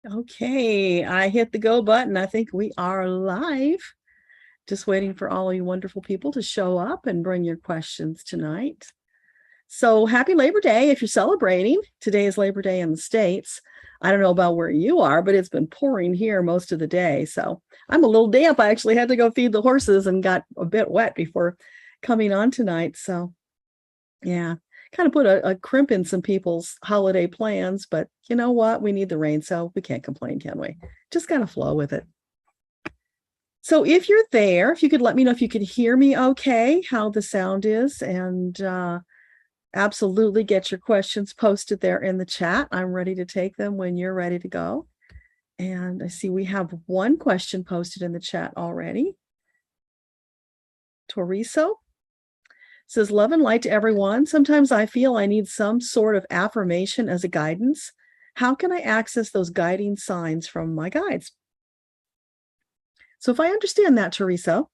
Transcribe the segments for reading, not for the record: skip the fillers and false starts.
Okay, I hit the go button. I think we are live. Just waiting for all you wonderful people to show up and bring your questions tonight. So happy Labor Day if you're celebrating. Today is Labor Day in the States. I don't know about where you are, but it's been pouring here most of the day. So I'm a little damp. I actually had to go feed the horses and got a bit wet before coming on tonight. So yeah, kind of put a crimp in some people's holiday plans, but you know what? We need the rain, so we can't complain, can we? Just kind of flow with it. So if you're there, if you could let me know if you could hear me okay, how the sound is, and absolutely get your questions posted there in the chat. I'm ready to take them when you're ready to go. And I see we have one question posted in the chat already. Toriso says, love and light to everyone. Sometimes I feel I need some sort of affirmation as a guidance. How can I access those guiding signs from my guides? So if I understand that, Teresa,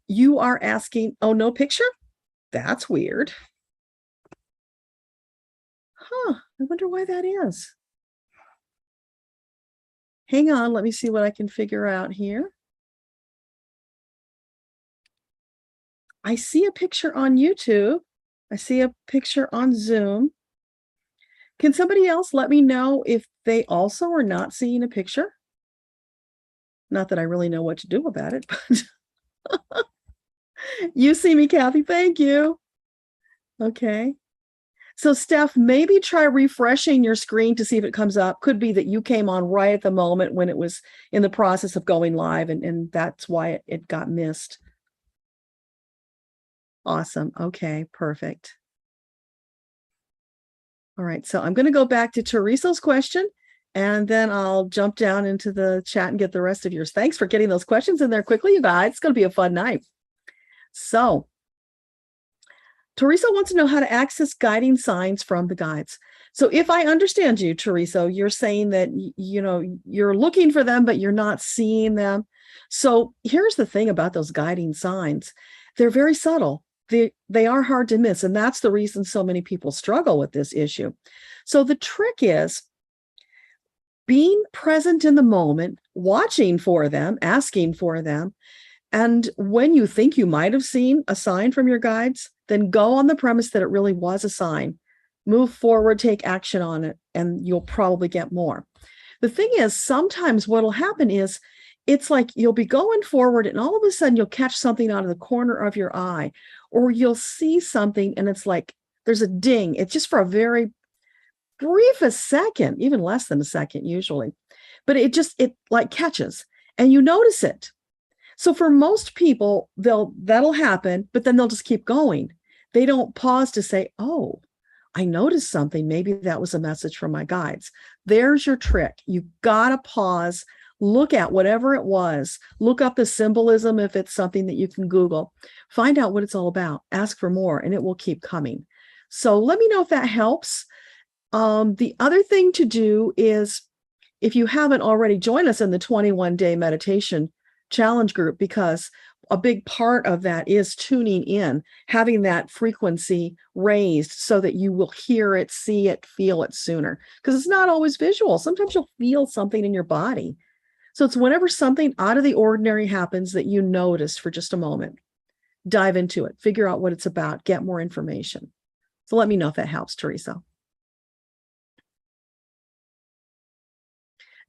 you are asking, oh, no picture? That's weird. Huh, I wonder why that is. Hang on, let me see what I can figure out here. I see a picture on YouTube. I see a picture on Zoom. Can somebody else let me know if they also are not seeing a picture? Not that I really know what to do about it, but you see me, Kathy. Thank you. Okay. So Steph, maybe try refreshing your screen to see if it comes up. Could be that you came on right at the moment when it was in the process of going live, and that's why it got missed. Awesome. Okay, perfect. All right, so I'm going to go back to Teresa's question, and then I'll jump down into the chat and get the rest of yours. Thanks for getting those questions in there quickly, you guys. It's going to be a fun night. So Teresa wants to know how to access guiding signs from the guides. So if I understand you, Teresa, you're saying that, you know, you're looking for them, but you're not seeing them. So here's the thing about those guiding signs. They're very subtle. They are hard to miss. And that's the reason so many people struggle with this issue. So the trick is being present in the moment, watching for them, asking for them. And when you think you might have seen a sign from your guides, then go on the premise that it really was a sign. Move forward, take action on it, and you'll probably get more. The thing is, sometimes what will happen is it's like you'll be going forward and all of a sudden you'll catch something out of the corner of your eye, or you'll see something and it's like there's a ding. It's just for a very brief a second, even less than a second usually, but it like catches and you notice it. So for most people, that'll happen, but then they'll just keep going. They don't pause to say, oh, I noticed something. Maybe that was a message from my guides. There's your trick. You gotta pause, look at whatever it was, look up the symbolism if it's something that you can Google, find out what it's all about, ask for more, and it will keep coming. So let me know if that helps. The other thing to do is, if you haven't already, join us in the 21-day meditation challenge group, because a big part of that is tuning in, having that frequency raised so that you will hear it, see it, feel it sooner, because it's not always visual. Sometimes you'll feel something in your body. So it's whenever something out of the ordinary happens that you notice for just a moment, dive into it, figure out what it's about, get more information. So let me know if that helps, Teresa.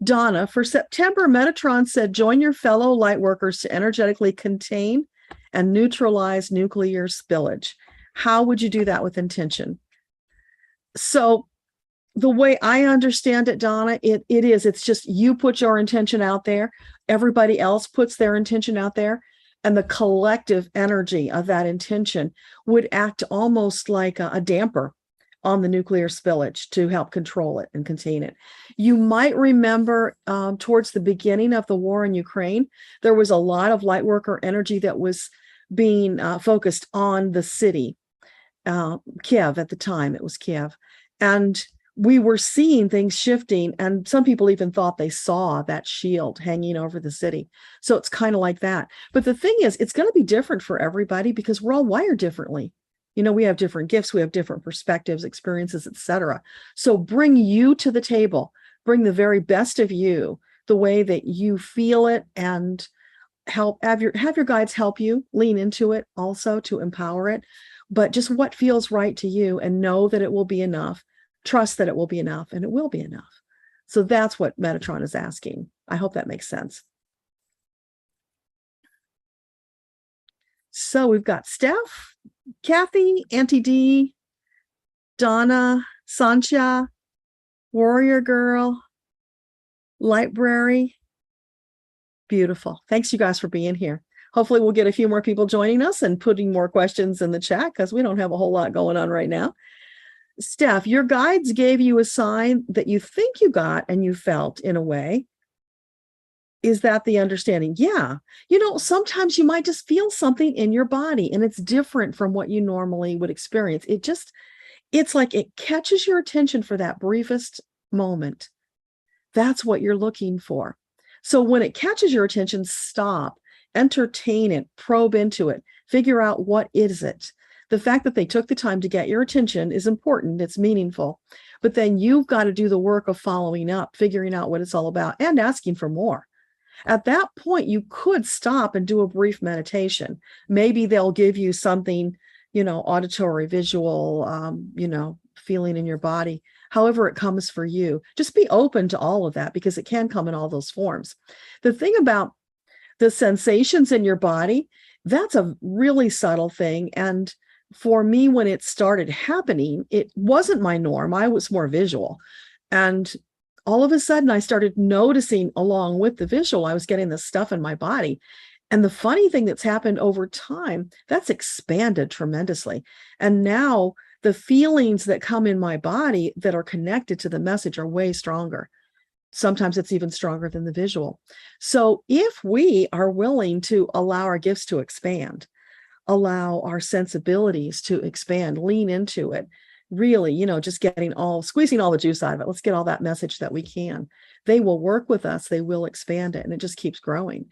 Donna, for September, Metatron said, join your fellow Lightworkers to energetically contain and neutralize nuclear spillage. How would you do that with intention? So the way I understand it, Donna, it's just you put your intention out there, everybody else puts their intention out there, and the collective energy of that intention would act almost like a damper on the nuclear spillage to help control it and contain it. You might remember towards the beginning of the war in Ukraine, there was a lot of Lightworker energy that was being focused on the city, Kiev at the time, it was Kiev. And we were seeing things shifting, and some people even thought they saw that shield hanging over the city. So it's kind of like that. But the thing is, it's going to be different for everybody because we're all wired differently. You know, we have different gifts, we have different perspectives, experiences, etc. So bring you to the table. bring the very best of you, the way that you feel it, and have your guides help you lean into it also to empower it, but just what feels right to you, and know that it will be enough. Trust that it will be enough, and it will be enough. So that's what Metatron is asking. I hope that makes sense. So we've got Steph, Kathy, Auntie D, Donna, Sancha, Warrior Girl, Library. Beautiful. Thanks, you guys, for being here. Hopefully we'll get a few more people joining us and putting more questions in the chat, because we don't have a whole lot going on right now. Steph, your guides gave you a sign that you think you got and you felt in a way. Is that the understanding? Yeah. Sometimes you might just feel something in your body and it's different from what you normally would experience. It's like it catches your attention for that briefest moment. That's what you're looking for. So when it catches your attention, stop, entertain it, probe into it, figure out what is it. The fact that they took the time to get your attention is important. It's meaningful. But then you've got to do the work of following up, figuring out what it's all about, and asking for more. At that point, you could stop and do a brief meditation. Maybe they'll give you something, auditory, visual, feeling in your body, however it comes for you. Just be open to all of that, because it can come in all those forms. The thing about the sensations in your body, that's a really subtle thing. And for me, when it started happening, it wasn't my norm. I was more visual. And all of a sudden, I started noticing along with the visual, I was getting this stuff in my body. And the funny thing that's happened over time, that's expanded tremendously. And now the feelings that come in my body that are connected to the message are way stronger. Sometimes it's even stronger than the visual. So if we are willing to allow our gifts to expand, allow our sensibilities to expand, lean into it, really, just squeezing all the juice out of it. Let's get all that message that we can. They will work with us. They will expand it, and it just keeps growing.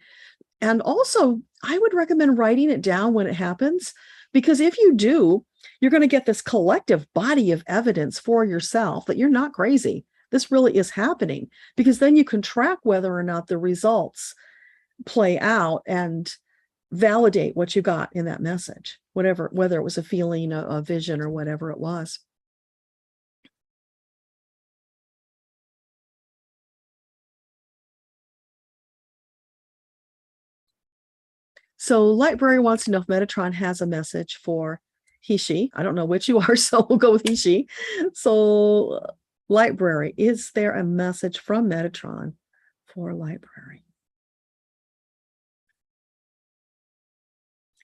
And also, I would recommend writing it down when it happens, because if you do, you're going to get this collective body of evidence for yourself that you're not crazy. This really is happening, because then you can track whether or not the results play out and validate what you got in that message, whether it was a feeling, a vision, or whatever it was. So Library wants to know if Metatron has a message for he, she. I don't know which you are, so we'll go with he, she. So Library, is there a message from Metatron for Library?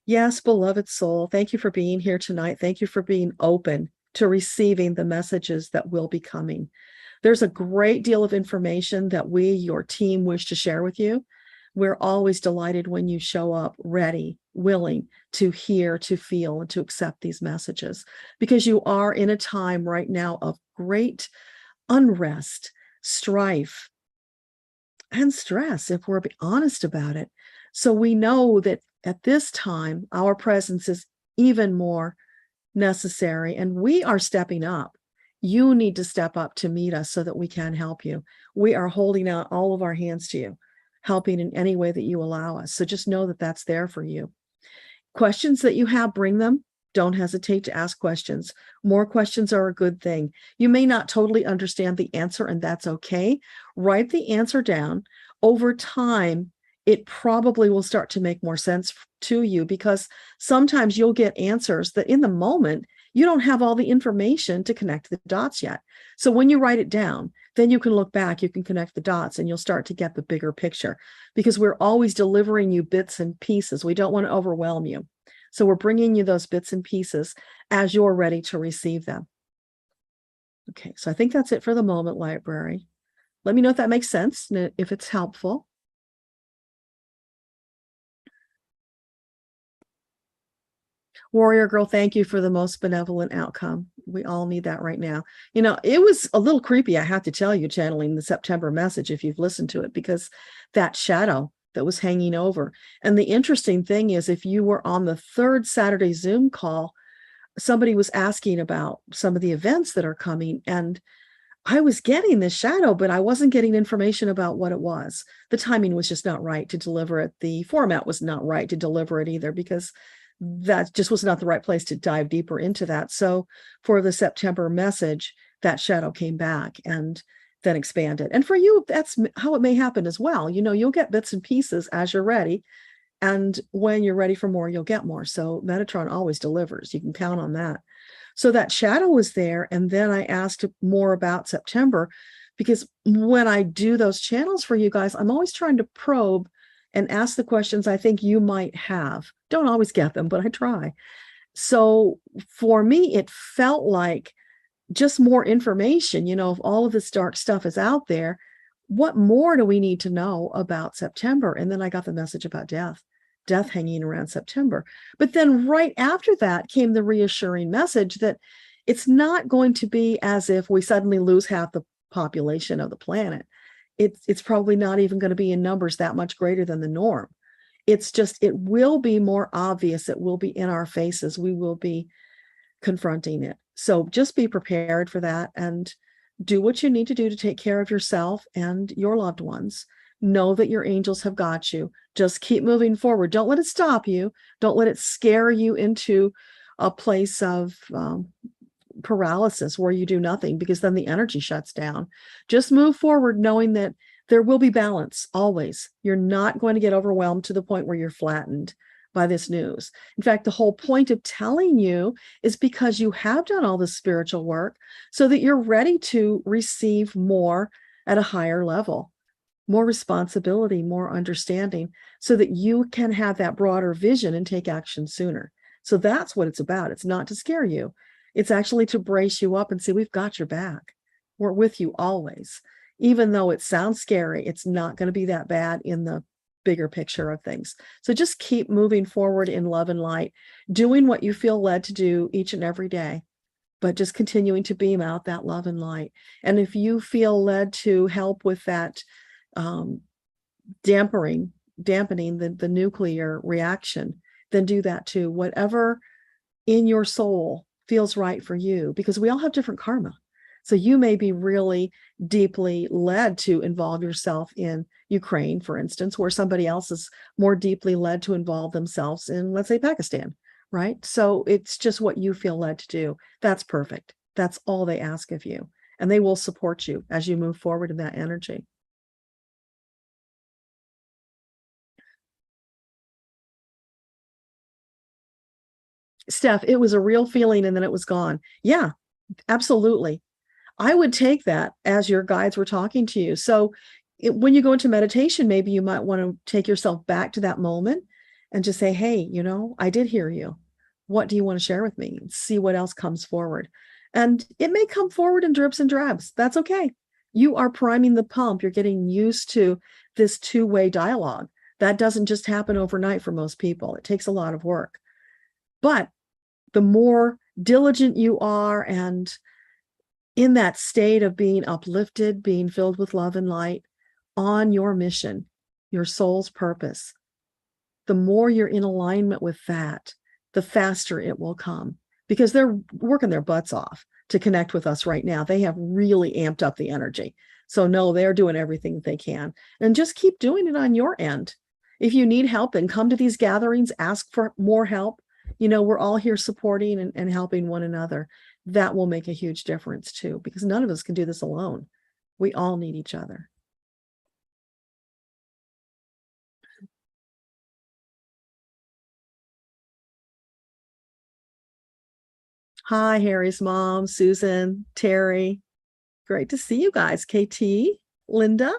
Yes, beloved soul, thank you for being here tonight. Thank you for being open to receiving the messages that will be coming. There's a great deal of information that we, your team, wish to share with you. We're always delighted when you show up ready, willing to hear, to feel, and to accept these messages, because you are in a time right now of great unrest, strife, and stress, if we're honest about it. So we know that at this time, our presence is even more necessary, and we are stepping up. You need to step up to meet us so that we can help you. We are holding out all of our hands to you, helping in any way that you allow us. So just know that that's there for you. Questions that you have, bring them. Don't hesitate to ask questions. More questions are a good thing. You may not totally understand the answer, and that's okay. Write the answer down. Over time, it probably will start to make more sense to you, because sometimes you'll get answers that in the moment, you don't have all the information to connect the dots yet. So when you write it down, then you can look back, you can connect the dots, and you'll start to get the bigger picture, because we're always delivering you bits and pieces. We don't want to overwhelm you. So we're bringing you those bits and pieces as you're ready to receive them. Okay, so I think that's it for the moment, Library. Let me know if that makes sense, and if it's helpful. Warrior Girl, thank you for the most benevolent outcome. We all need that right now. It was a little creepy, I have to tell you, channeling the September message, if you've listened to it, because that shadow that was hanging over. And the interesting thing is, if you were on the third Saturday Zoom call, somebody was asking about some of the events that are coming. And I was getting this shadow, but I wasn't getting information about what it was. The timing was just not right to deliver it. The format was not right to deliver it either, because that just was not the right place to dive deeper into that. So for the September message, that shadow came back and then expanded. And for you, that's how it may happen as well. You know, you'll get bits and pieces as you're ready. And when you're ready for more, you'll get more. So Metatron always delivers. You can count on that. So that shadow was there. And then I asked more about September, because when I do those channels for you guys, I'm always trying to probe and ask the questions I think you might have. Don't always get them, but I try. So for me, it felt like just more information. You know, if all of this dark stuff is out there, what more do we need to know about September? And then I got the message about death hanging around September. But then right after that came the reassuring message that it's not going to be as if we suddenly lose half the population of the planet. It's probably not even going to be in numbers that much greater than the norm. It's just, it will be more obvious. It will be in our faces. We will be confronting it. So just be prepared for that and do what you need to do to take care of yourself and your loved ones. Know that your angels have got you. Just keep moving forward. Don't let it stop you. Don't let it scare you into a place of paralysis where you do nothing, because then the energy shuts down. Just move forward knowing that there will be balance always. You're not going to get overwhelmed to the point where you're flattened by this news. In fact, the whole point of telling you is because you have done all this spiritual work so that you're ready to receive more at a higher level, more responsibility, more understanding, so that you can have that broader vision and take action sooner. So that's what it's about. It's not to scare you. It's actually to brace you up and say, we've got your back. We're with you always. Even though it sounds scary, it's not going to be that bad in the bigger picture of things. So just keep moving forward in love and light, doing what you feel led to do each and every day, but just continuing to beam out that love and light. And if you feel led to help with that dampening the nuclear reaction, then do that too. Whatever in your soul feels right for you, because we all have different karma. So you may be really deeply led to involve yourself in Ukraine, for instance, where somebody else is more deeply led to involve themselves in, let's say, Pakistan, right? So it's just what you feel led to do. That's perfect. That's all they ask of you. And they will support you as you move forward in that energy. Steph, it was a real feeling and then it was gone. Yeah, absolutely. I would take that as your guides were talking to you. So when you go into meditation, maybe you might want to take yourself back to that moment and just say, hey, you know, I did hear you. What do you want to share with me? See what else comes forward. And it may come forward in drips and drabs. That's okay. You are priming the pump. You're getting used to this two-way dialogue. That doesn't just happen overnight for most people. It takes a lot of work. But the more diligent you are and in that state of being uplifted, being filled with love and light on your mission, your soul's purpose, the more you're in alignment with that, the faster it will come, because they're working their butts off to connect with us right now. They have really amped up the energy. So no, they're doing everything that they can, and just keep doing it on your end. If you need help, then come to these gatherings, ask for more help. You know, we're all here supporting and helping one another. That will make a huge difference too, because none of us can do this alone. We all need each other. Hi, Harry's mom, Susan, Terry. Great to see you guys. KT, Linda.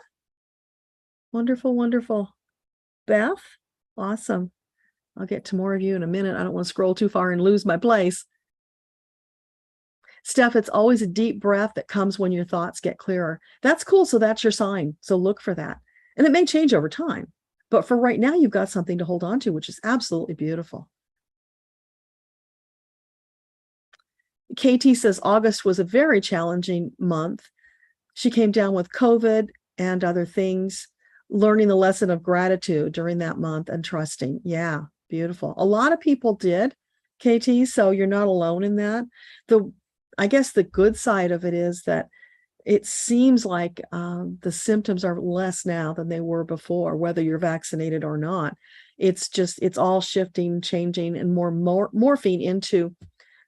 Wonderful, wonderful. Beth, awesome. I'll get to more of you in a minute. I don't want to scroll too far and lose my place. Steph, it's always a deep breath that comes when your thoughts get clearer. That's cool. So that's your sign. So look for that. And it may change over time. But for right now, you've got something to hold on to, which is absolutely beautiful. KT says August was a very challenging month. She came down with COVID and other things, learning the lesson of gratitude during that month and trusting. Yeah, beautiful. A lot of people did, KT, so you're not alone in that. I guess the good side of it is that it seems like the symptoms are less now than they were before, whether you're vaccinated or not. It's all shifting, changing, and more morphing into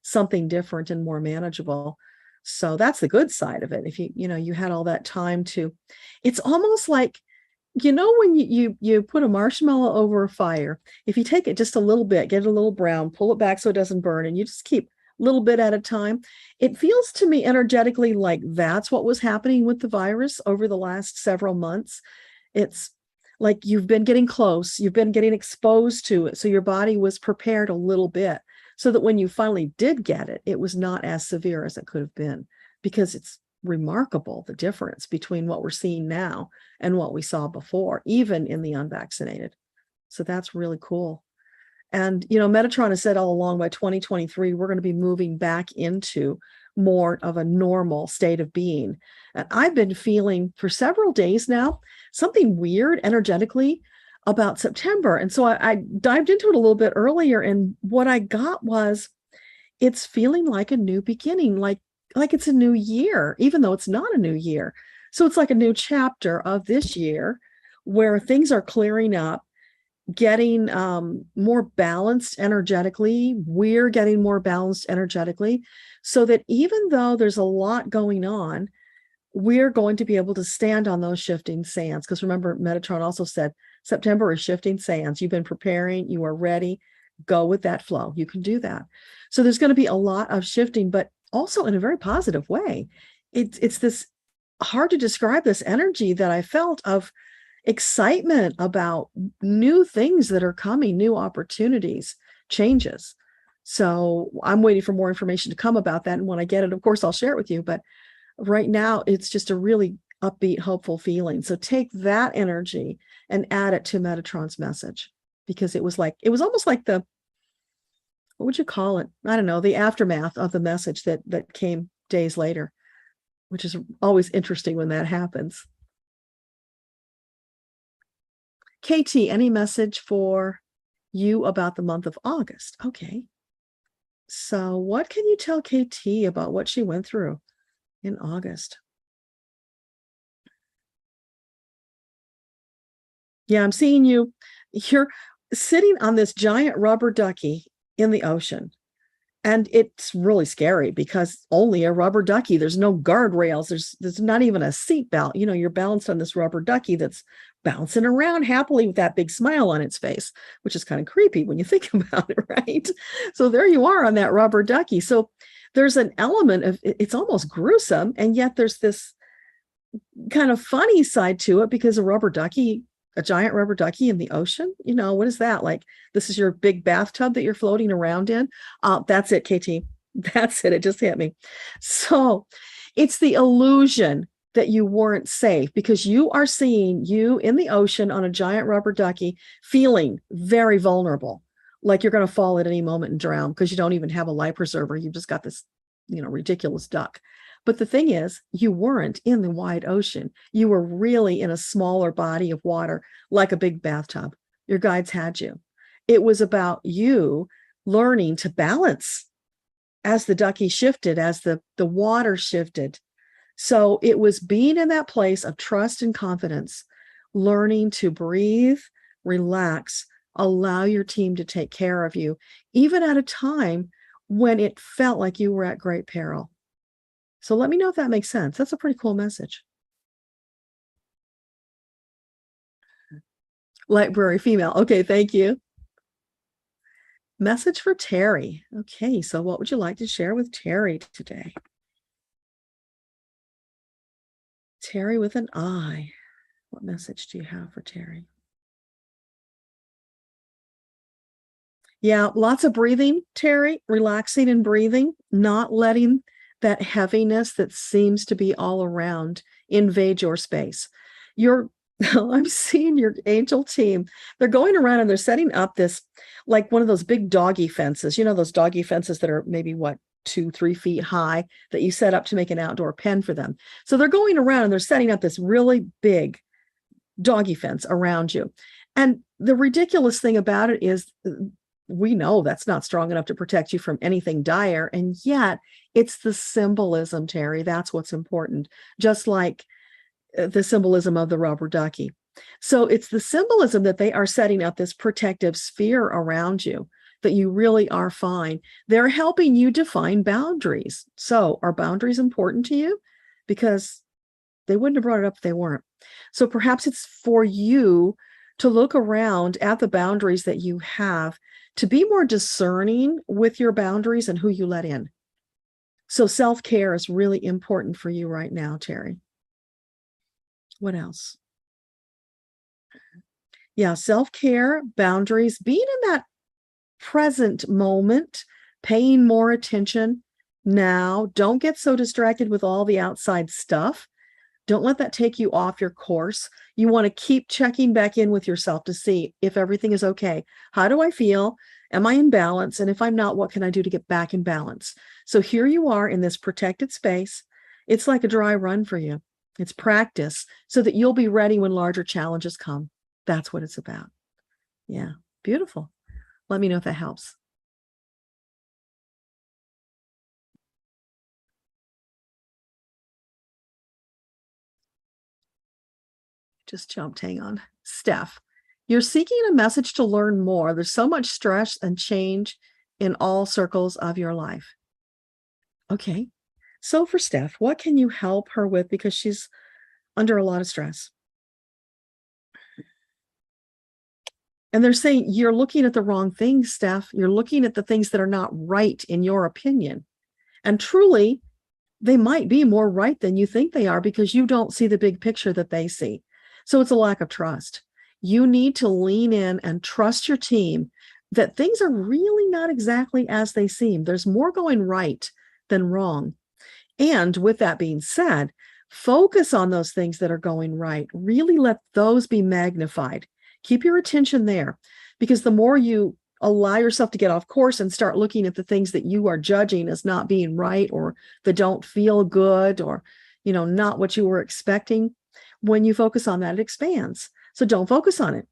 something different and more manageable. So that's the good side of it. If you had all that time to, it's almost like, when you put a marshmallow over a fire, if you take it just a little bit, get it a little brown, pull it back so it doesn't burn, and you just keep a little bit at a time, it feels to me energetically like that's what was happening with the virus over the last several months. It's like you've been getting close, you've been getting exposed to it, so your body was prepared a little bit so that when you finally did get it, it was not as severe as it could have been, because it's remarkable the difference between what we're seeing now and what we saw before, even in the unvaccinated. So that's really cool. And, Metatron has said all along, by 2023, we're going to be moving back into more of a normal state of being. And I've been feeling for several days now something weird energetically about September. And so I dived into it a little bit earlier, and what I got was it's feeling like a new beginning, like it's a new year, even though it's not a new year. So it's like a new chapter of this year where things are clearing up, getting more balanced energetically. We're getting more balanced energetically, so that even though there's a lot going on, we're going to be able to stand on those shifting sands. Because remember, Metatron also said September is shifting sands. You've been preparing, you are ready, go with that flow. You can do that. So there's going to be a lot of shifting, but also in a very positive way. It's this hard to describe, this energy that I felt of excitement about new things that are coming, new opportunities, changes. So I'm waiting for more information to come about that. And when I get it, of course, I'll share it with you. But right now, it's just a really upbeat, hopeful feeling. So take that energy and add it to Metatron's message, because it was almost like what would you call it? I don't know, the aftermath of the message that came days later, which is always interesting when that happens. KT, any message for you about the month of August? Okay. So what can you tell KT about what she went through in August? Yeah, I'm seeing you're sitting on this giant rubber ducky in the ocean. And it's really scary because only a rubber ducky, there's no guardrails. There's not even a seat belt. You're balanced on this rubber ducky that's bouncing around happily with that big smile on its face, which is kind of creepy when you think about it, right? So there you are on that rubber ducky. So there's an element of, it's almost gruesome. And yet there's this kind of funny side to it, because a giant rubber ducky in the ocean, what is that? Like, this is your big bathtub that you're floating around in? That's it, KT. That's it. It just hit me. So it's the illusion that you weren't safe, because you are seeing you in the ocean on a giant rubber ducky, feeling very vulnerable, like you're going to fall at any moment and drown, because you don't even have a life preserver. You've just got this, ridiculous duck. But the thing is, you weren't in the wide ocean. You were really in a smaller body of water, like a big bathtub. Your guides had you. It was about you learning to balance as the ducky shifted, as the water shifted. So it was being in that place of trust and confidence, learning to breathe, relax, allow your team to take care of you, even at a time when it felt like you were at great peril. So let me know if that makes sense. That's a pretty cool message. Library female. Okay, thank you. Message for Terry. Okay, so what would you like to share with Terry today? Terry with an I. What message do you have for Terry? Yeah, lots of breathing, Terry, relaxing and breathing, not letting that heaviness that seems to be all around invade your space. I'm seeing your angel team. They're going around and they're setting up this, like one of those big doggy fences, those doggy fences that are maybe 2-3 feet high, that you set up to make an outdoor pen for them. So they're going around and they're setting up this really big doggy fence around you. And the ridiculous thing about it is, we know that's not strong enough to protect you from anything dire. And yet It's the symbolism, Terry. That's what's important. Just like the symbolism of the rubber ducky. So it's the symbolism that they are setting up this protective sphere around you, that you really are fine. They're helping you define boundaries. So are boundaries important to you? Because they wouldn't have brought it up if they weren't. So perhaps it's for you to look around at the boundaries that you have, to be more discerning with your boundaries and who you let in. So self-care is really important for you right now, Terry. What else? Yeah, self-care, boundaries, being in that present moment, paying more attention now. Don't get so distracted with all the outside stuff. Don't let that take you off your course. You want to keep checking back in with yourself to see if everything is okay. How do I feel? Am I in balance? And if I'm not, what can I do to get back in balance? So here you are in this protected space. It's like a dry run for you. It's practice so that you'll be ready when larger challenges come. That's what it's about. Yeah, beautiful. Let me know if that helps. Just jumped, hang on. Steph, you're seeking a message to learn more. There's so much stress and change in all circles of your life. Okay. So for Steph, what can you help her with? Because she's under a lot of stress. And they're saying you're looking at the wrong things, Steph. You're looking at the things that are not right in your opinion. And truly, they might be more right than you think they are because you don't see the big picture that they see. So it's a lack of trust. You need to lean in and trust your team that things are really not exactly as they seem. There's more going right than wrong. And with that being said, focus on those things that are going right. Really let those be magnified. Keep your attention there, because the more you allow yourself to get off course and start looking at the things that you are judging as not being right, or that don't feel good, or, not what you were expecting, when you focus on that, it expands. So don't focus on it.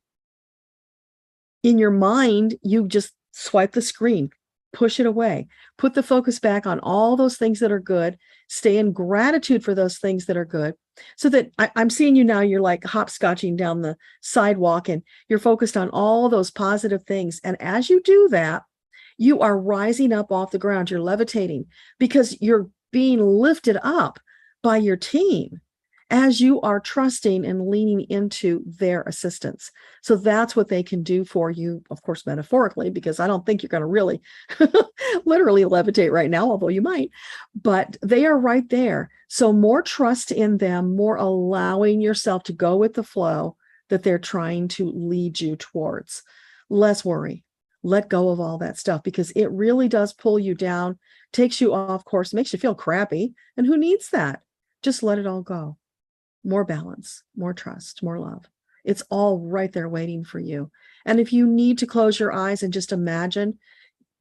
In your mind, you just swipe the screen, push it away, put the focus back on all those things that are good, stay in gratitude for those things that are good, so that I'm seeing you now, you're like hopscotching down the sidewalk and you're focused on all those positive things. And as you do that, you are rising up off the ground, you're levitating, because you're being lifted up by your team as you are trusting and leaning into their assistance. So that's what they can do for you, of course, metaphorically, because I don't think you're going to really literally levitate right now, although you might, but they are right there. So more trust in them, more allowing yourself to go with the flow that they're trying to lead you towards. Less worry. Let go of all that stuff, because it really does pull you down, takes you off course, makes you feel crappy. And who needs that? Just let it all go. More balance, more trust, more love. It's all right there waiting for you. And if you need to close your eyes and just imagine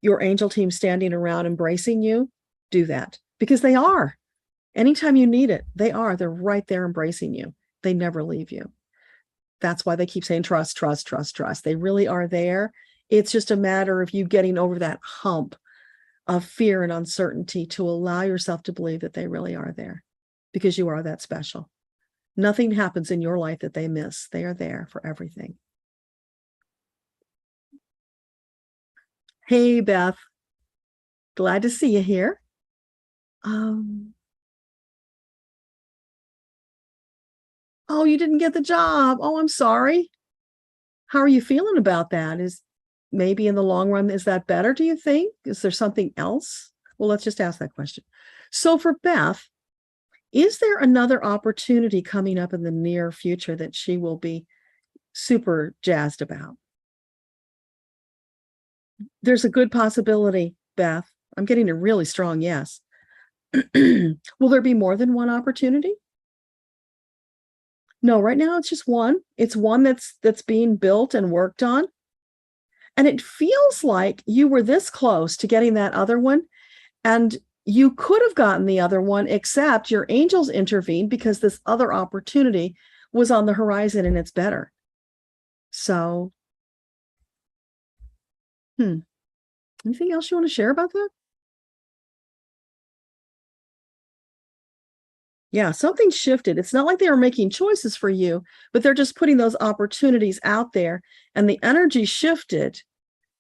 your angel team standing around embracing you, do that, because they are. Anytime you need it, they are. They're right there embracing you. They never leave you. That's why they keep saying trust, trust, trust, trust. They really are there. It's just a matter of you getting over that hump of fear and uncertainty to allow yourself to believe that they really are there, because you are that special. Nothing happens in your life that they miss. They are there for everything. Hey, Beth. Glad to see you here. Oh, you didn't get the job. Oh, I'm sorry. How are you feeling about that? Is maybe in the long run, is that better, do you think? Is there something else? Well, let's just ask that question. So for Beth, is there another opportunity coming up in the near future that she will be super jazzed about? There's a good possibility, Beth. I'm getting a really strong yes. Will there be more than one opportunity? No, right now it's just one. It's one that's being built and worked on. And it feels like you were this close to getting that other one. And you could have gotten the other one, except your angels intervened because this other opportunity was on the horizon and it's better. So, anything else you want to share about that? Yeah, something shifted. It's not like they were making choices for you, but they're just putting those opportunities out there, and the energy shifted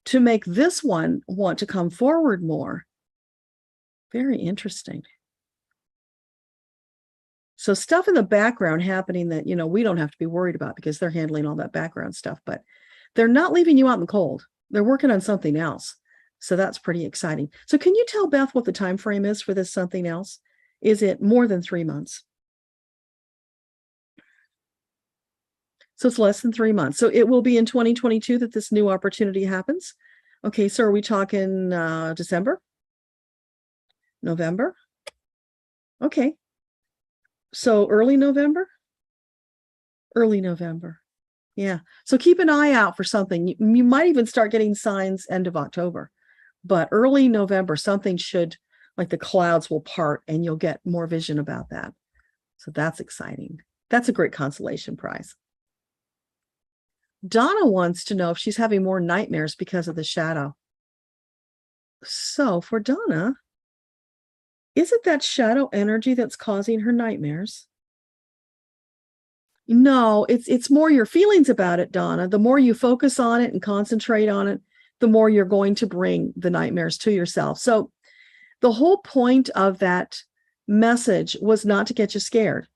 to make this one want to come forward more. Very interesting. So stuff in the background happening that, we don't have to be worried about because they're handling all that background stuff, but they're not leaving you out in the cold. They're working on something else. So that's pretty exciting. So can you tell Beth what the time frame is for this something else? Is it more than 3 months? So it's less than 3 months. So it will be in 2022 that this new opportunity happens. Okay, so are we talking December? November? Okay. So early November? Early November. Yeah. So keep an eye out for something. You might even start getting signs end of October, but early November, something should, like the clouds will part and you'll get more vision about that. So that's exciting. That's a great consolation prize. Donna wants to know if she's having more nightmares because of the shadow. So for Donna, is it that shadow energy that's causing her nightmares? No, it's more your feelings about it, Donna. The more you focus on it and concentrate on it, the more you're going to bring the nightmares to yourself. So the whole point of that message was not to get you scared.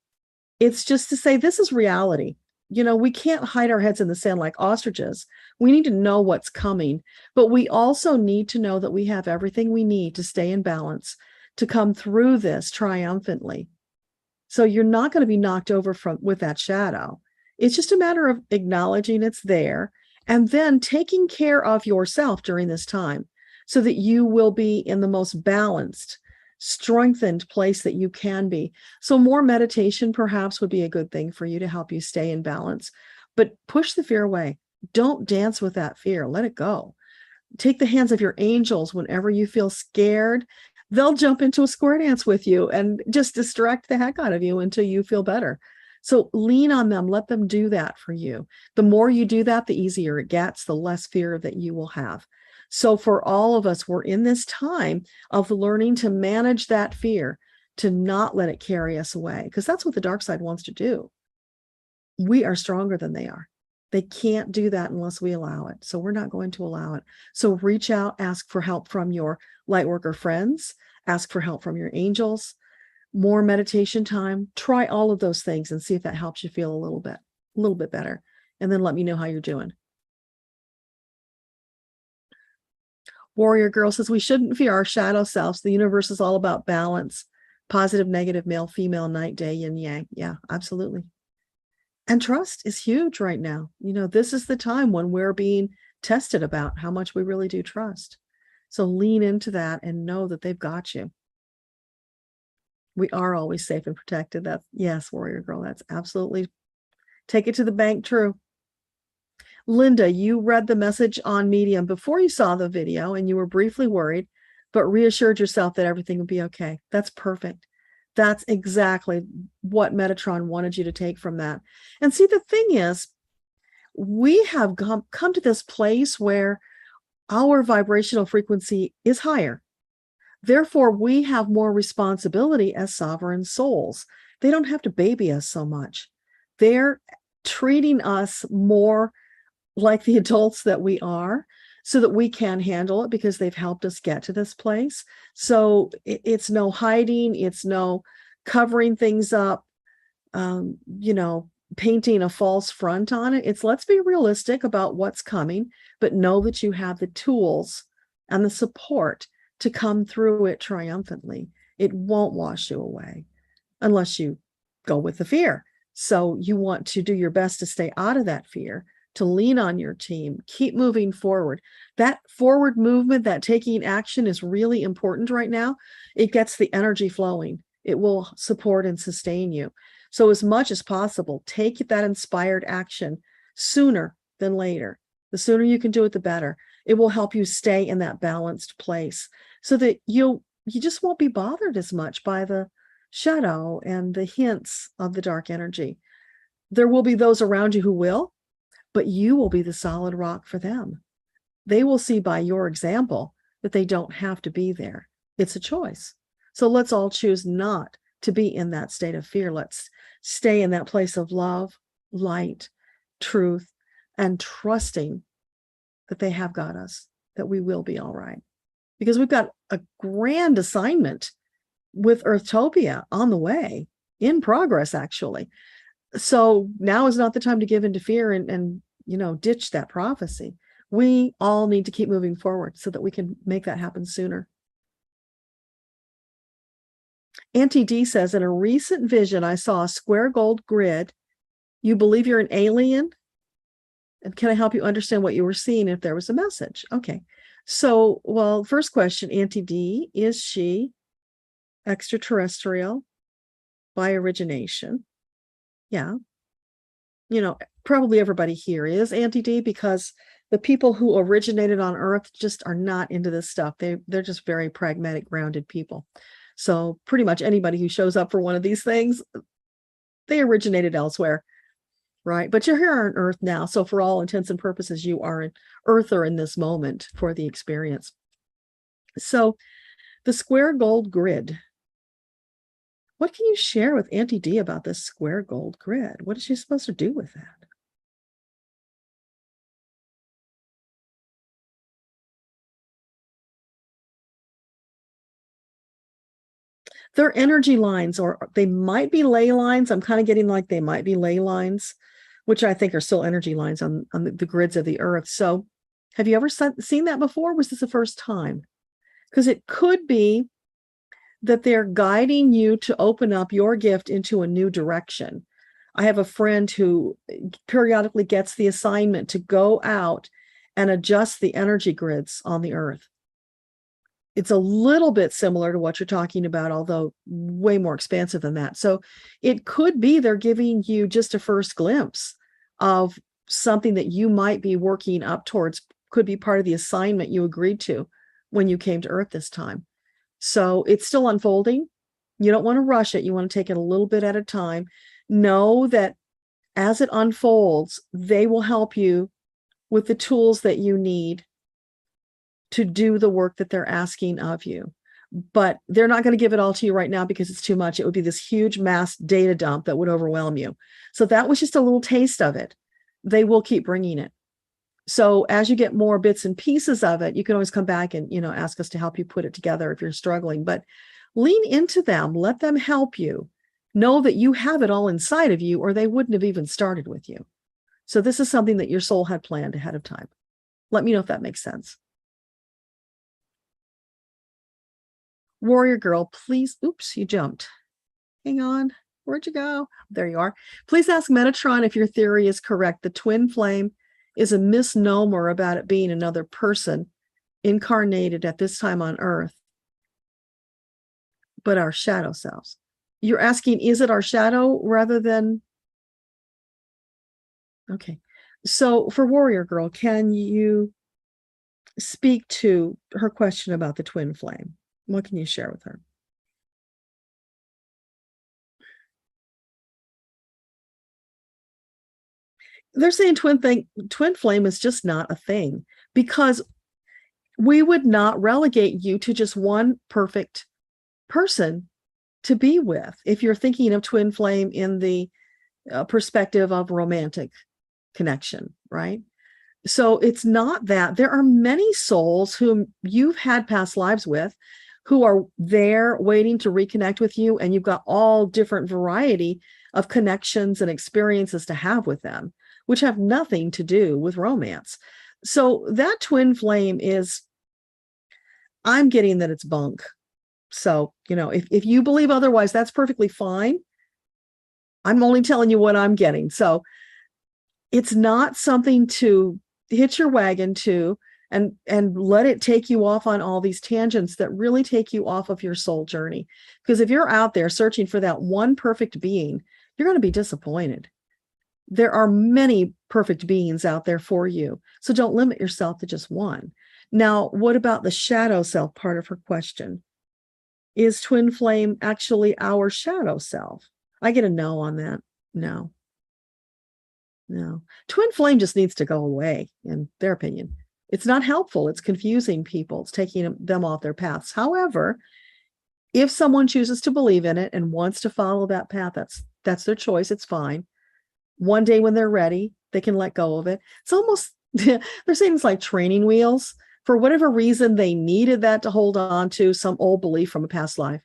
It's just to say, this is reality. We can't hide our heads in the sand like ostriches. We need to know what's coming, but we also need to know that we have everything we need to stay in balance, to come through this triumphantly. So you're not going to be knocked over with that shadow. It's just a matter of acknowledging it's there and then taking care of yourself during this time so that you will be in the most balanced, strengthened place that you can be. So more meditation perhaps would be a good thing for you to help you stay in balance, but push the fear away. Don't dance with that fear. Let it go. Take the hands of your angels whenever you feel scared. They'll jump into a square dance with you and just distract the heck out of you until you feel better. So lean on them. Let them do that for you. The more you do that, the easier it gets, the less fear that you will have. So for all of us, we're in this time of learning to manage that fear, to not let it carry us away, because that's what the dark side wants to do. We are stronger than they are. They can't do that unless we allow it. So we're not going to allow it. So reach out, ask for help from your Lightworker friends, ask for help from your angels, more meditation time. Try all of those things and see if that helps you feel a little bit better. And then let me know how you're doing. Warrior Girl says, we shouldn't fear our shadow selves. The universe is all about balance. Positive, negative, male, female, night, day, yin, yang. Yeah, absolutely. And trust is huge right now. This is the time when we're being tested about how much we really do trust. So lean into that and know that they've got you. We are always safe and protected. Yes, Warrior Girl, that's absolutely, take it to the bank, true. Linda, you read the message on Medium before you saw the video and you were briefly worried, but reassured yourself that everything would be okay. That's perfect. That's exactly what Metatron wanted you to take from that. And see, the thing is, we have come to this place where our vibrational frequency is higher. Therefore, we have more responsibility as sovereign souls. They don't have to baby us so much. They're treating us more like the adults that we are, so that we can handle it because they've helped us get to this place. So it's no hiding, it's no covering things up, painting a false front on it. It's let's be realistic about what's coming, but know that you have the tools and the support to come through it triumphantly. It won't wash you away unless you go with the fear. So you want to do your best to stay out of that fear, to lean on your team, keep moving forward. That forward movement, that taking action is really important right now. It gets the energy flowing. It will support and sustain you. So as much as possible, take that inspired action sooner than later. The sooner you can do it, the better. It will help you stay in that balanced place so that you just won't be bothered as much by the shadow and the hints of the dark energy. There will be those around you who will, but you will be the solid rock for them. They will see by your example that they don't have to be there. It's a choice. So let's all choose not to be in that state of fear. Let's stay in that place of love, light, truth, and trusting that they have got us, that we will be all right. Because we've got a grand assignment with Earthtopia on the way, in progress, actually. So now is not the time to give in to fear and ditch that prophecy. We all need to keep moving forward so that we can make that happen sooner. Auntie D says, in a recent vision, I saw a square gold grid. You believe you're an alien? And can I help you understand what you were seeing if there was a message? Okay. So, well, first question, Auntie D, is she extraterrestrial by origination? Yeah. Probably everybody here is, Auntie D, because the people who originated on Earth just are not into this stuff. They're just very pragmatic, grounded people. So pretty much anybody who shows up for one of these things, they originated elsewhere, right? But you're here on Earth now. So for all intents and purposes, you are an Earther in this moment for the experience. So the square gold grid. What can you share with Auntie D about this square gold grid? What is she supposed to do with that? They're energy lines, or they might be ley lines. I'm kind of getting like they might be ley lines, which I think are still energy lines on the grids of the Earth. So have you ever seen that before? Was this the first time? Because it could be that they're guiding you to open up your gift into a new direction. I have a friend who periodically gets the assignment to go out and adjust the energy grids on the Earth. It's a little bit similar to what you're talking about, although way more expansive than that. So it could be they're giving you just a first glimpse of something that you might be working up towards, could be part of the assignment you agreed to when you came to Earth this time. So it's still unfolding. You don't want to rush it. You want to take it a little bit at a time. Know that as it unfolds, they will help you with the tools that you need to do the work that they're asking of you. But they're not going to give it all to you right now because it's too much. It would be this huge mass data dump that would overwhelm you. So that was just a little taste of it. They will keep bringing it. So as you get more bits and pieces of it, you can always come back and, ask us to help you put it together if you're struggling. But lean into them. Let them help you. Know that you have it all inside of you, or they wouldn't have even started with you. So this is something that your soul had planned ahead of time. Let me know if that makes sense. Warrior Girl, please. Oops, you jumped. Hang on. Where'd you go? There you are. Please ask Metatron if your theory is correct. The twin flame is a misnomer about it being another person incarnated at this time on Earth, but our shadow selves. You're asking, is it our shadow rather than... Okay. So for Warrior Girl, can you speak to her question about the twin flame? What can you share with her? They're saying twin flame is just not a thing, because we would not relegate you to just one perfect person to be with if you're thinking of twin flame in the perspective of romantic connection, right? So it's not that. There are many souls whom you've had past lives with who are there waiting to reconnect with you, and you've got all different variety of connections and experiences to have with them, which have nothing to do with romance. So that twin flame is, I'm getting that it's bunk. So, if you believe otherwise, that's perfectly fine. I'm only telling you what I'm getting. So it's not something to hitch your wagon to and let it take you off on all these tangents that really take you off of your soul journey. Because if you're out there searching for that one perfect being, you're going to be disappointed. There are many perfect beings out there for you. So don't limit yourself to just one. Now, what about the shadow self part of her question? Is twin flame actually our shadow self? I get a no on that. No. Twin flame just needs to go away, in their opinion. It's not helpful. It's confusing people. It's taking them off their paths. However, If someone chooses to believe in it and wants to follow that path, that's their choice. It's fine. One day when they're ready, they can let go of it. It's almost, they're saying it's like training wheels. For whatever reason, they needed that to hold on to some old belief from a past life,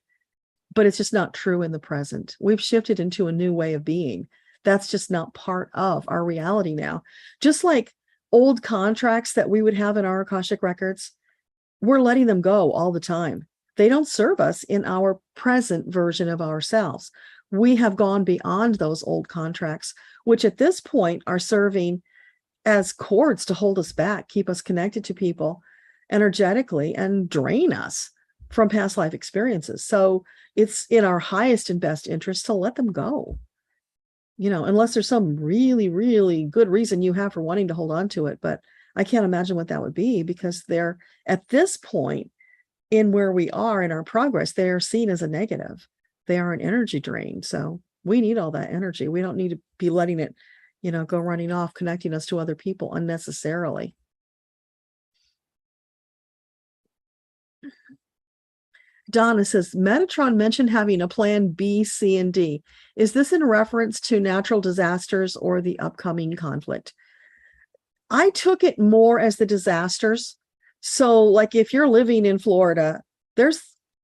but it's just not true in the present. We've shifted into a new way of being. That's just not part of our reality now. Just like old contracts that we would have in our Akashic records, we're letting them go all the time. They don't serve us in our present version of ourselves. We have gone beyond those old contracts, which at this point are serving as cords to hold us back, keep us connected to people energetically, and drain us from past life experiences. So it's in our highest and best interest to let them go. Unless there's some really, really good reason you have for wanting to hold on to it. But I can't imagine what that would be, because they're at this point in where we are in our progress, they are seen as a negative. They are an energy drain. So we need all that energy. We don't need to be letting it, go running off, connecting us to other people unnecessarily. Donna says, Metatron mentioned having a plan B, C, and D. Is this in reference to natural disasters or the upcoming conflict? I took it more as the disasters. So like if you're living in Florida,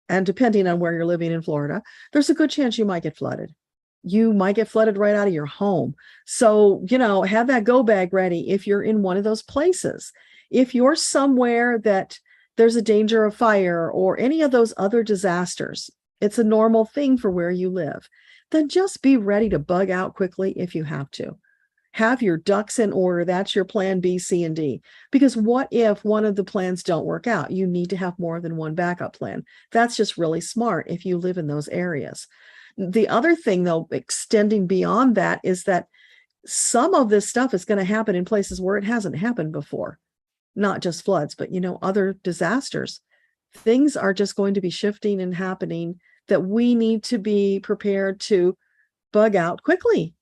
and depending on where you're living in Florida, there's a good chance you might get flooded. You might get flooded right out of your home. So, have that go bag ready if you're in one of those places. If you're somewhere that there's a danger of fire or any of those other disasters, it's a normal thing for where you live, then just be ready to bug out quickly if you have to. Have your ducks in order. That's your plan B, C, and D. Because what if one of the plans don't work out? You need to have more than one backup plan. That's just really smart if you live in those areas. The other thing, though, extending beyond that, is that some of this stuff is going to happen in places where it hasn't happened before. Not just floods, but, other disasters. Things are just going to be shifting and happening that we need to be prepared to bug out quickly.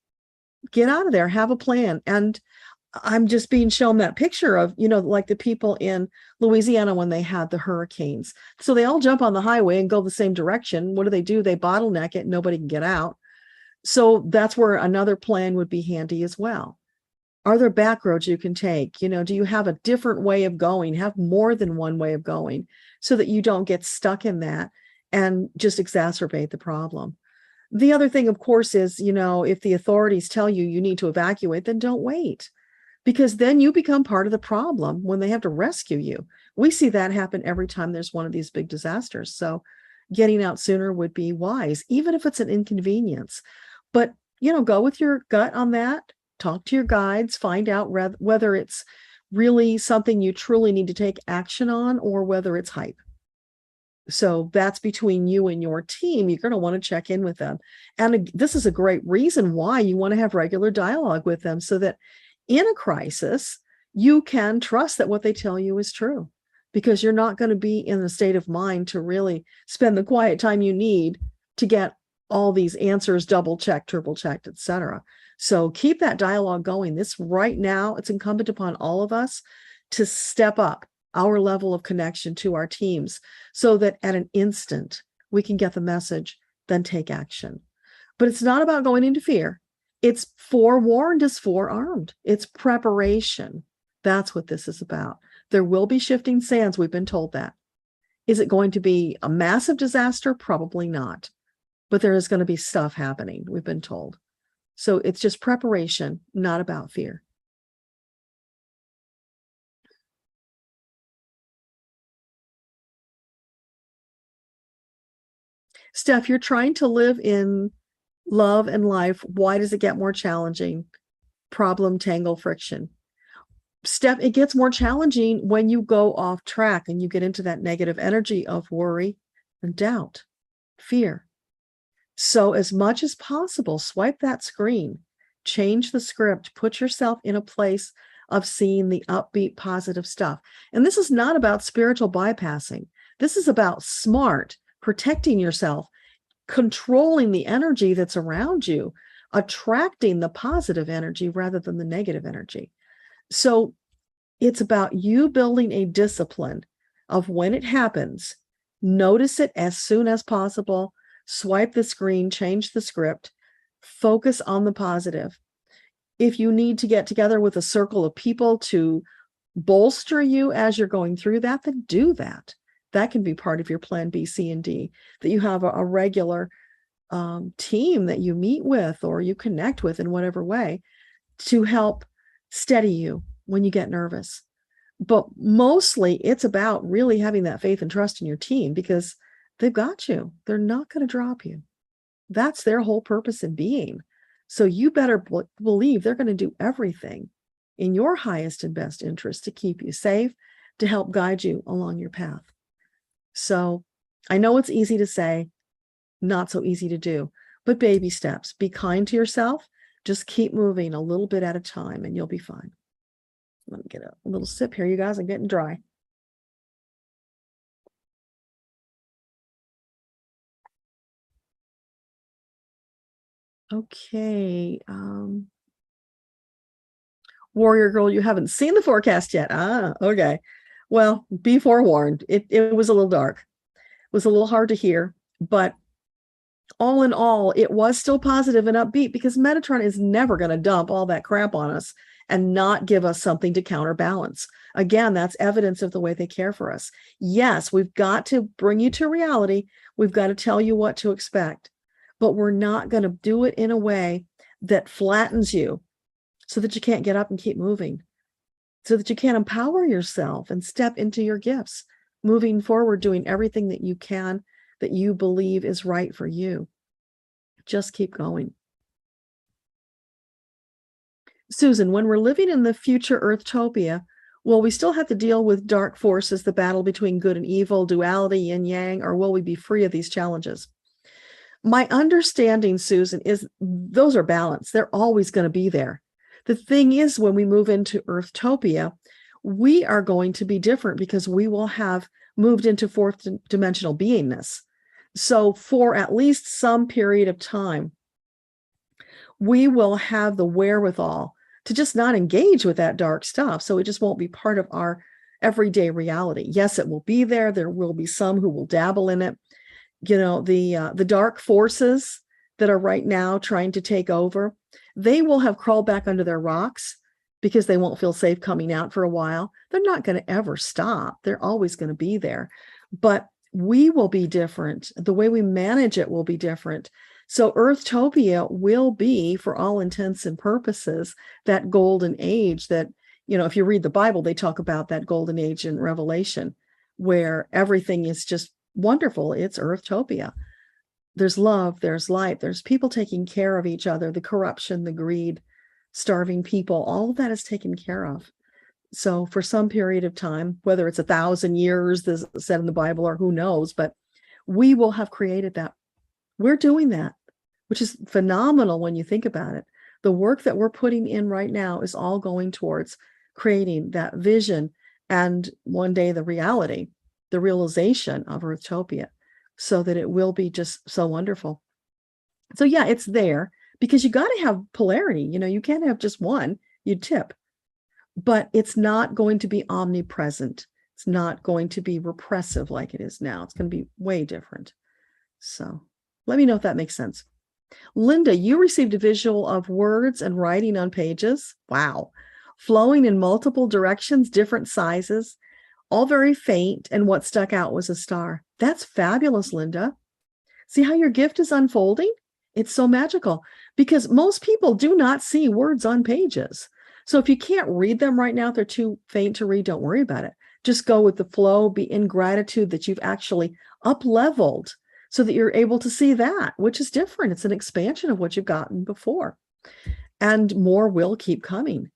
Get out of there, have a plan. And I'm just being shown that picture of, like the people in Louisiana when they had the hurricanes. So they all jump on the highway and go the same direction. What do? They bottleneck it. Nobody can get out. So that's where another plan would be handy as well. Are there back roads you can take? Do you have a different way of going? Have more than one way of going so that you don't get stuck in that and just exacerbate the problem. The other thing, of course, is, if the authorities tell you you need to evacuate, then don't wait, because then you become part of the problem when they have to rescue you. We see that happen every time there's one of these big disasters. So getting out sooner would be wise, even if it's an inconvenience. But, go with your gut on that. Talk to your guides, find out whether it's really something you truly need to take action on or whether it's hype. So that's between you and your team. You're going to want to check in with them. And this is a great reason why you want to have regular dialogue with them, so that in a crisis, you can trust that what they tell you is true, because you're not going to be in a state of mind to really spend the quiet time you need to get all these answers double checked, triple checked, etc. So keep that dialogue going. This right now, it's incumbent upon all of us to step up our level of connection to our teams so that at an instant we can get the message, then take action. But it's not about going into fear. It's forewarned is forearmed. It's preparation. That's what this is about. There will be shifting sands. We've been told that. Is it going to be a massive disaster? Probably not. But there is going to be stuff happening, we've been told. So it's just preparation, not about fear. Steph, you're trying to live in love and life. Why does it get more challenging? Problem, tangle, friction. Steph, it gets more challenging when you go off track and you get into that negative energy of worry and doubt, fear. So as much as possible, swipe that screen, change the script, put yourself in a place of seeing the upbeat, positive stuff. And this is not about spiritual bypassing. This is about smart, protecting yourself, controlling the energy that's around you, attracting the positive energy rather than the negative energy. So it's about you building a discipline of when it happens, Notice it as soon as possible. Swipe the screen, change the script, focus on the positive. If you need to get together with a circle of people to bolster you as you're going through that, then do that. That can be part of your plan B, C, and D, that you have a regular team that you meet with or you connect with in whatever way to help steady you when you get nervous. But mostly it's about really having that faith and trust in your team, because they've got you. They're not going to drop you. That's their whole purpose in being. So you better believe they're going to do everything in your highest and best interest to keep you safe, to help guide you along your path. So I know it's easy to say, not so easy to do, but baby steps. Be kind to yourself. Just keep moving a little bit at a time and you'll be fine. Let me get a little sip here, you guys. I'm getting dry. Okay. Warrior Girl, you haven't seen the forecast yet. Okay. Well, be forewarned. It was a little dark. It was a little hard to hear, but all in all, it was still positive and upbeat, because Metatron is never going to dump all that crap on us and not give us something to counterbalance. Again, that's evidence of the way they care for us. Yes, we've got to bring you to reality. We've got to tell you what to expect, but we're not going to do it in a way that flattens you so that you can't get up and keep moving, so that you can't empower yourself and step into your gifts, moving forward, doing everything that you can, that you believe is right for you. Just keep going. Susan, when we're living in the future Earthtopia, will we still have to deal with dark forces, the battle between good and evil, duality, yin yang, or will we be free of these challenges? My understanding, Susan, is those are balanced. They're always going to be there. The thing is, when we move into Earthtopia, we are going to be different because we will have moved into fourth dimensional beingness. So for at least some period of time, we will have the wherewithal to just not engage with that dark stuff. So it just won't be part of our everyday reality. Yes, it will be there. There will be some who will dabble in it. You know, the dark forces that are right now trying to take over, they will have crawled back under their rocks because they won't feel safe coming out for a while. They're not going to ever stop. They're always going to be there. But we will be different. The way we manage it will be different. So Earthtopia will be, for all intents and purposes, that golden age that, you know, if you read the Bible, they talk about that golden age in Revelation, where everything is just wonderful. It's Earthtopia. There's love, there's light, there's people taking care of each other, the corruption, the greed, starving people, all of that is taken care of. So for some period of time, whether it's 1,000 years, this is said in the Bible, or who knows, but we will have created that. We're doing that, which is phenomenal when you think about it. The work that we're putting in right now is all going towards creating that vision and one day the reality, the realization of Earthtopia, so that it will be just so wonderful. So yeah, it's there because you got to have polarity. You know, you can't have just one, you'd tip. But it's not going to be omnipresent. It's not going to be repressive like it is now. It's going to be way different. So let me know if that makes sense. Linda, you received a visual of words and writing on pages. Wow. Flowing in multiple directions, different sizes, all very faint. And what stuck out was a star. That's fabulous, Linda. See how your gift is unfolding? It's so magical because most people do not see words on pages. So if you can't read them right now, if they're too faint to read, don't worry about it. Just go with the flow, be in gratitude that you've actually up-leveled so that you're able to see that, which is different. It's an expansion of what you've gotten before. And more will keep coming.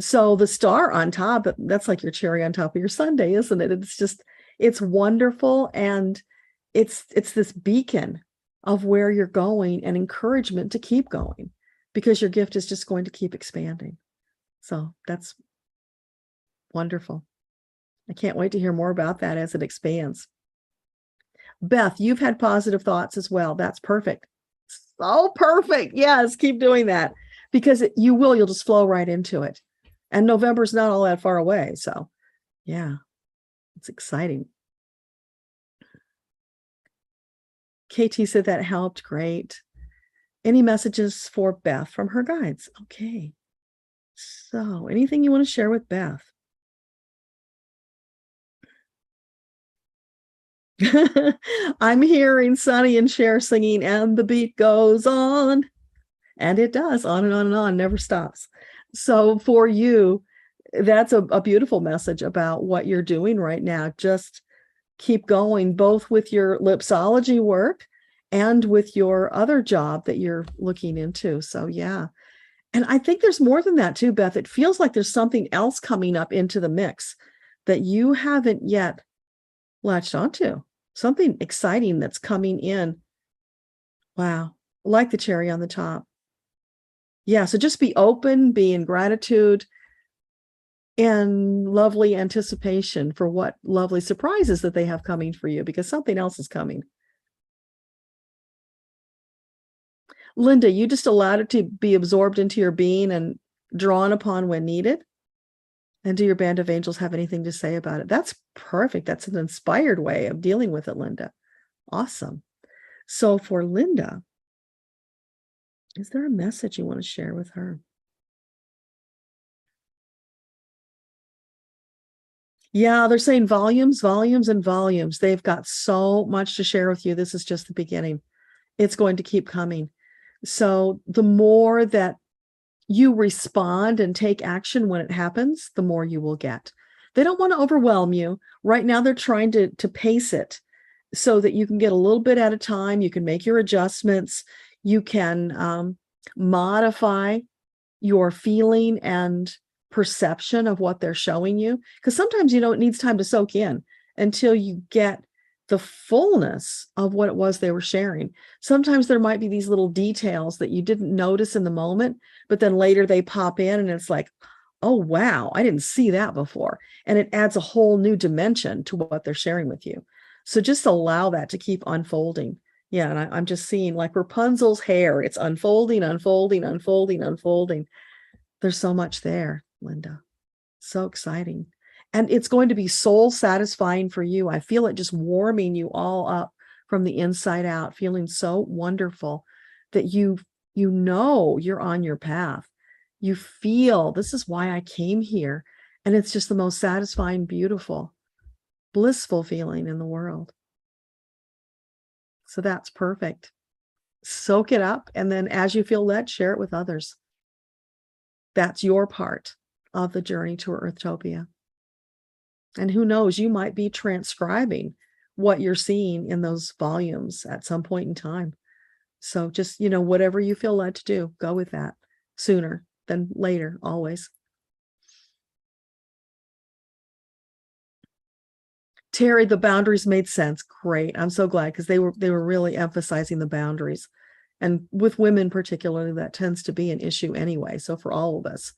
So the star on top, that's like your cherry on top of your sundae, isn't it? It's just, it's wonderful. And it's this beacon of where you're going and encouragement to keep going because your gift is just going to keep expanding. So that's wonderful. I can't wait to hear more about that as it expands. Beth, you've had positive thoughts as well. That's perfect. So perfect. Yes, keep doing that because you'll just flow right into it. And November's not all that far away. So yeah, it's exciting. KT said that helped. Great. Any messages for Beth from her guides? Okay. So anything you want to share with Beth? I'm hearing Sonny and Cher singing, and the beat goes on. And it does, on and on and on, never stops. So for you, that's a beautiful message about what you're doing right now. Just keep going, both with your Lipsology work and with your other job that you're looking into. So yeah. And I think there's more than that too, Beth. It feels like there's something else coming up into the mix that you haven't yet latched onto. Something exciting that's coming in. Wow. Like the cherry on the top. Yeah. So just be open, be in gratitude and lovely anticipation for what lovely surprises that they have coming for you, because something else is coming. Linda, you just allowed it to be absorbed into your being and drawn upon when needed. And do your band of angels have anything to say about it? That's perfect. That's an inspired way of dealing with it, Linda. Awesome. So for Linda, is there a message you want to share with her? Yeah, they're saying volumes, volumes, and volumes. They've got so much to share with you. This is just the beginning. It's going to keep coming. So the more that you respond and take action when it happens, the more you will get. They don't want to overwhelm you. Right now, they're trying to pace it so that you can get a little bit at a time. You can make your adjustments. You can modify your feeling and perception of what they're showing you. Because sometimes, it needs time to soak in until you get the fullness of what it was they were sharing. Sometimes there might be these little details that you didn't notice in the moment, but then later they pop in and it's like, oh, wow, I didn't see that before. And it adds a whole new dimension to what they're sharing with you. So just allow that to keep unfolding. Yeah, and I'm just seeing like Rapunzel's hair. It's unfolding, unfolding, unfolding, unfolding. There's so much there, Linda. So exciting. And it's going to be soul satisfying for you. I feel it just warming you all up from the inside out, feeling so wonderful that you know you're on your path. You feel this is why I came here. And it's just the most satisfying, beautiful, blissful feeling in the world. So that's perfect. Soak it up. And then as you feel led, share it with others. That's your part of the journey to Earthtopia. And who knows, you might be transcribing what you're seeing in those volumes at some point in time. So just, whatever you feel led to do, go with that sooner than later, always. Terry, the boundaries made sense. Great. I'm so glad, because they were really emphasizing the boundaries. And with women particularly, that tends to be an issue anyway. So for all of us,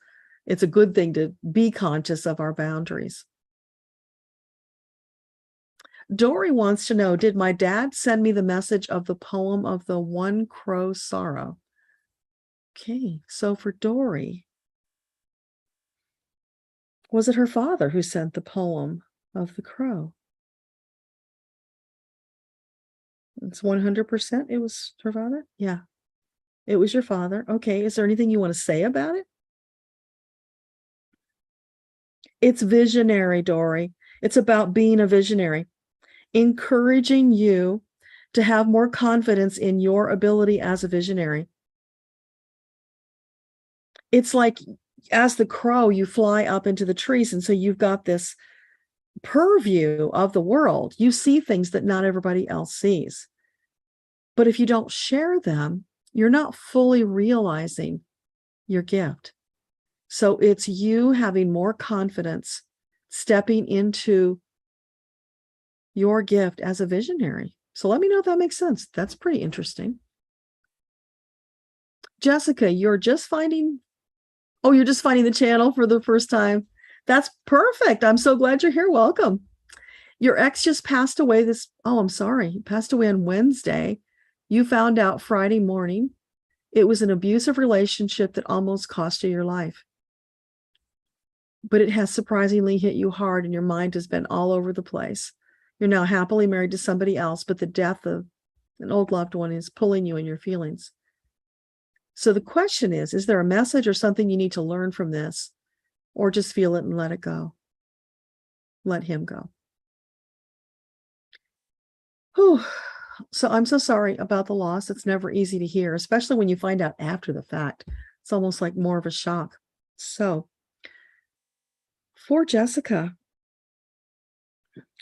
it's a good thing to be conscious of our boundaries. Dory wants to know, did my dad send me the message of the poem of the One Crow Sorrow? Okay, so for Dory, was it her father who sent the poem of the crow? It's 100%. It was her father? Yeah, it was your father. Okay, is there anything you want to say about it? It's visionary, Dory. It's about being a visionary, encouraging you to have more confidence in your ability as a visionary. It's like, as the crow, you fly up into the trees, and so you've got this purview of the world. You see things that not everybody else sees. But if you don't share them, you're not fully realizing your gift. So it's you having more confidence, stepping into your gift as a visionary. So let me know if that makes sense. That's pretty interesting. Jessica, you're just finding the channel for the first time. That's perfect. I'm so glad you're here. Welcome. Your ex just passed away I'm sorry. He passed away on Wednesday. You found out Friday morning. It was an abusive relationship that almost cost you your life. But it has surprisingly hit you hard, and your mind has been all over the place. You're now happily married to somebody else, but the death of An old loved one is pulling you in your feelings. So the question is there a message or something you need to learn from this, or just feel it and let it go? Let him go. Whew. So I'm so sorry about the loss. It's never easy to hear, especially when you find out after the fact. It's almost like more of a shock. So for Jessica,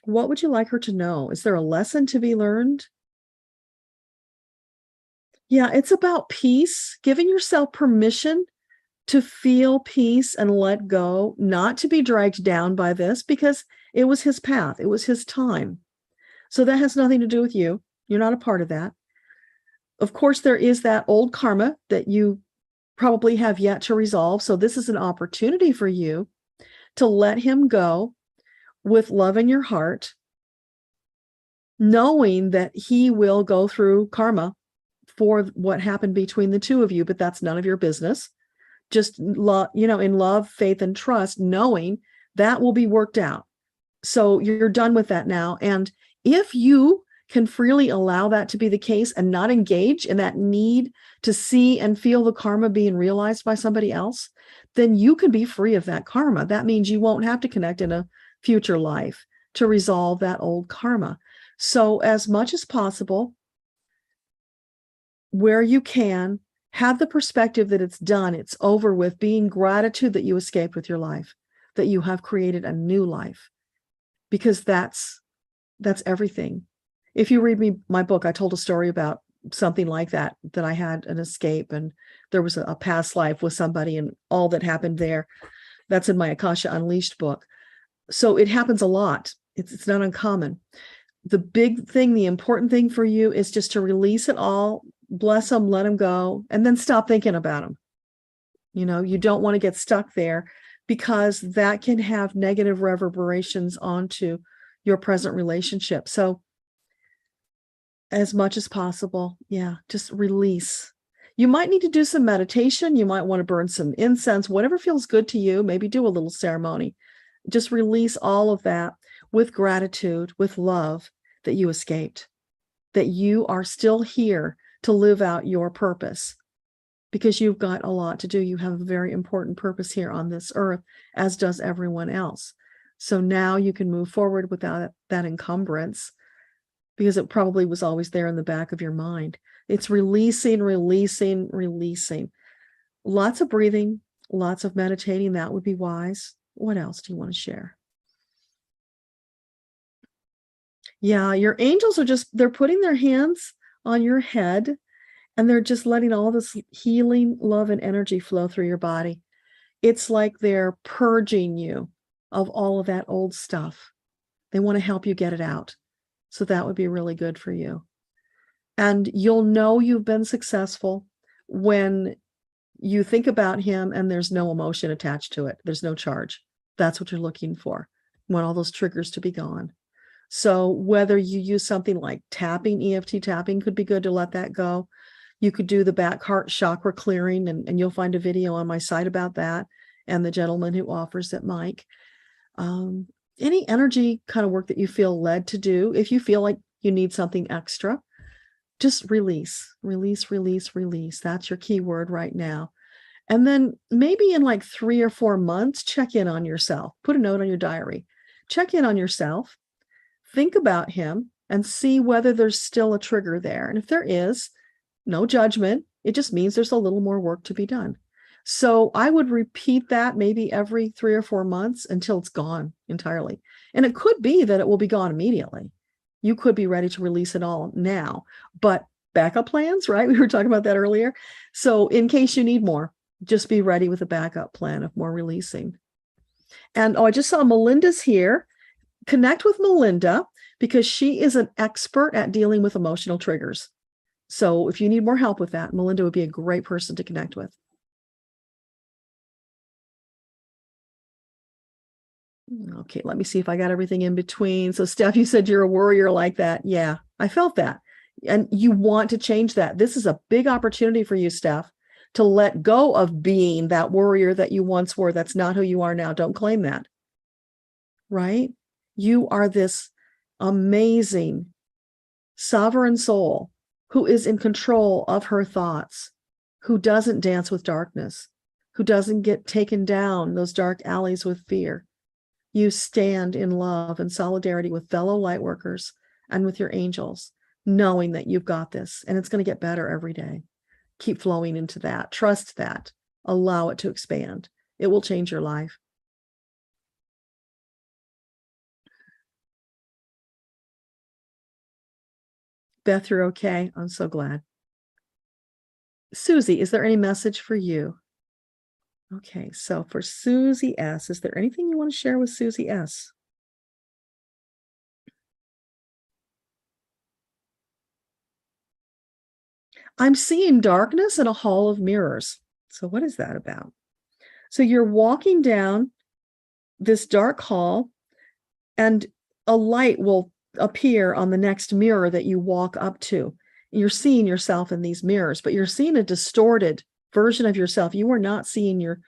what would you like her to know? Is there a lesson to be learned? Yeah, it's about peace, giving yourself permission to feel peace and let go, not to be dragged down by this, because it was his path. It was his time. So that has nothing to do with you. You're not a part of that. Of course, there is that old karma that you probably have yet to resolve. So this is an opportunity for you to let him go with love in your heart, knowing that he will go through karma for what happened between the two of you, but that's none of your business. Just in love, faith, and trust, knowing that will be worked out. So you're done with that now. And if you can freely allow that to be the case and not engage in that need to see and feel the karma being realized by somebody else, then you can be free of that karma. That means you won't have to connect in a future life to resolve that old karma. So as much as possible, where you can, have the perspective that it's done, it's over with, being gratitude that you escaped with your life, that you have created a new life, because that's everything. If you read my book, I told a story about something like that I had an escape and there was a past life with somebody and all that happened there. That's in my Akasha Unleashed book. So it happens a lot. It's not uncommon. The big thing, the important thing for you is just to release it all, bless them, let them go, and then stop thinking about them. You don't want to get stuck there, because that can have negative reverberations onto your present relationship. So as much as possible, just release. You might need to do some meditation. You might want to burn some incense, whatever feels good to you. Maybe do a little ceremony. Just release all of that with gratitude, with love that you escaped, that you are still here to live out your purpose, because you've got a lot to do. You have a very important purpose here on this earth, as does everyone else. So now you can move forward without that encumbrance, because it probably was always there in the back of your mind. It's releasing. Lots of breathing, lots of meditating. That would be wise. What else do you want to share? Yeah, your angels are they're putting their hands on your head, and they're just letting all this healing love and energy flow through your body. It's like they're purging you of all of that old stuff. They want to help you get it out. So that would be really good for you. And you'll know you've been successful when you think about him and there's no emotion attached to it. There's no charge. That's what you're looking for. You want all those triggers to be gone. So whether you use something like tapping, EFT tapping could be good to let that go. You could do the back heart chakra clearing, and you'll find a video on my site about that, and the gentleman who offers it, Mike. Any energy kind of work that you feel led to do, if you feel like you need something extra, just release. That's your key word right now. And then maybe in like 3 or 4 months, check in on yourself. Put a note on your diary. Check in on yourself. Think about him and see whether there's still a trigger there. And if there is, no judgment. It just means there's a little more work to be done. So I would repeat that maybe every 3 or 4 months until it's gone entirely. And it could be that it will be gone immediately. You could be ready to release it all now, but backup plans, right? We were talking about that earlier. So in case you need more, just be ready with a backup plan of more releasing. And I just saw Melinda's here. Connect with Melinda, because she is an expert at dealing with emotional triggers. So if you need more help with that, Melinda would be a great person to connect with. Okay, let me see if I got everything in between. So Steph, you said you're a warrior like that. Yeah, I felt that. And you want to change that. This is a big opportunity for you, Steph, to let go of being that warrior that you once were. That's not who you are now. Don't claim that. Right? You are this amazing sovereign soul who is in control of her thoughts, who doesn't dance with darkness, who doesn't get taken down those dark alleys with fear. You stand in love and solidarity with fellow lightworkers and with your angels, knowing that you've got this and it's going to get better every day. Keep flowing into that. Trust that. Allow it to expand. It will change your life. Beth, you're okay. I'm so glad. Susie, is there any message for you? Okay, so for Susie S., is there anything you want to share with Susie S.? I'm seeing darkness in a hall of mirrors. So what is that about? So you're walking down this dark hall and a light will appear on the next mirror that you walk up to. You're seeing yourself in these mirrors, but you're seeing a distorted version of yourself. You are not seeing your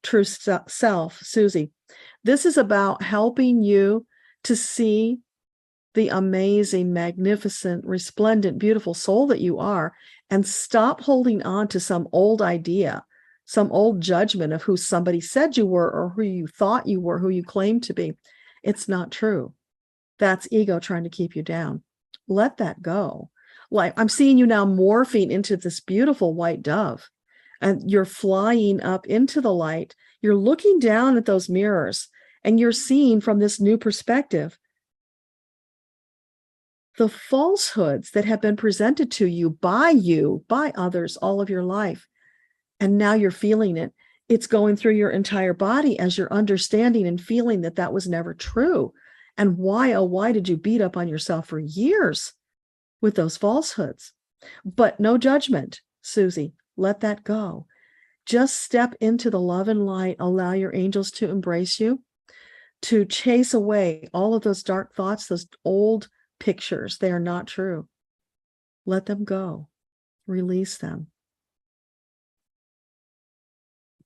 true self, Susie. This is about helping you to see the amazing, magnificent, resplendent, beautiful soul that you are, and stop holding on to some old idea, some old judgment of who somebody said you were or who you thought you were, who you claimed to be. It's not true. That's ego trying to keep you down. Let that go. Like, I'm seeing you now morphing into this beautiful white dove, and you're flying up into the light. You're looking down at those mirrors and you're seeing from this new perspective the falsehoods that have been presented to you, by others all of your life. And now you're feeling it. It's going through your entire body as you're understanding and feeling that that was never true. And why, oh, why did you beat up on yourself for years with those falsehoods? But no judgment, Susie. Let that go. Just step into the love and light. Allow your angels to embrace you, to chase away all of those dark thoughts, those old pictures. They are not true. Let them go. Release them.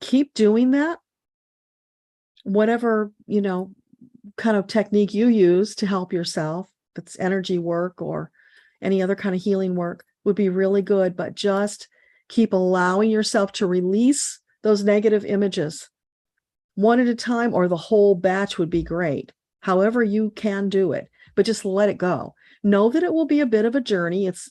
Keep doing that. Whatever, kind of technique you use to help yourself, if it's energy work or any other kind of healing work, would be really good. But just keep allowing yourself to release those negative images one at a time, or the whole batch would be great. However you can do it, but just let it go. Know that it will be a bit of a journey. It's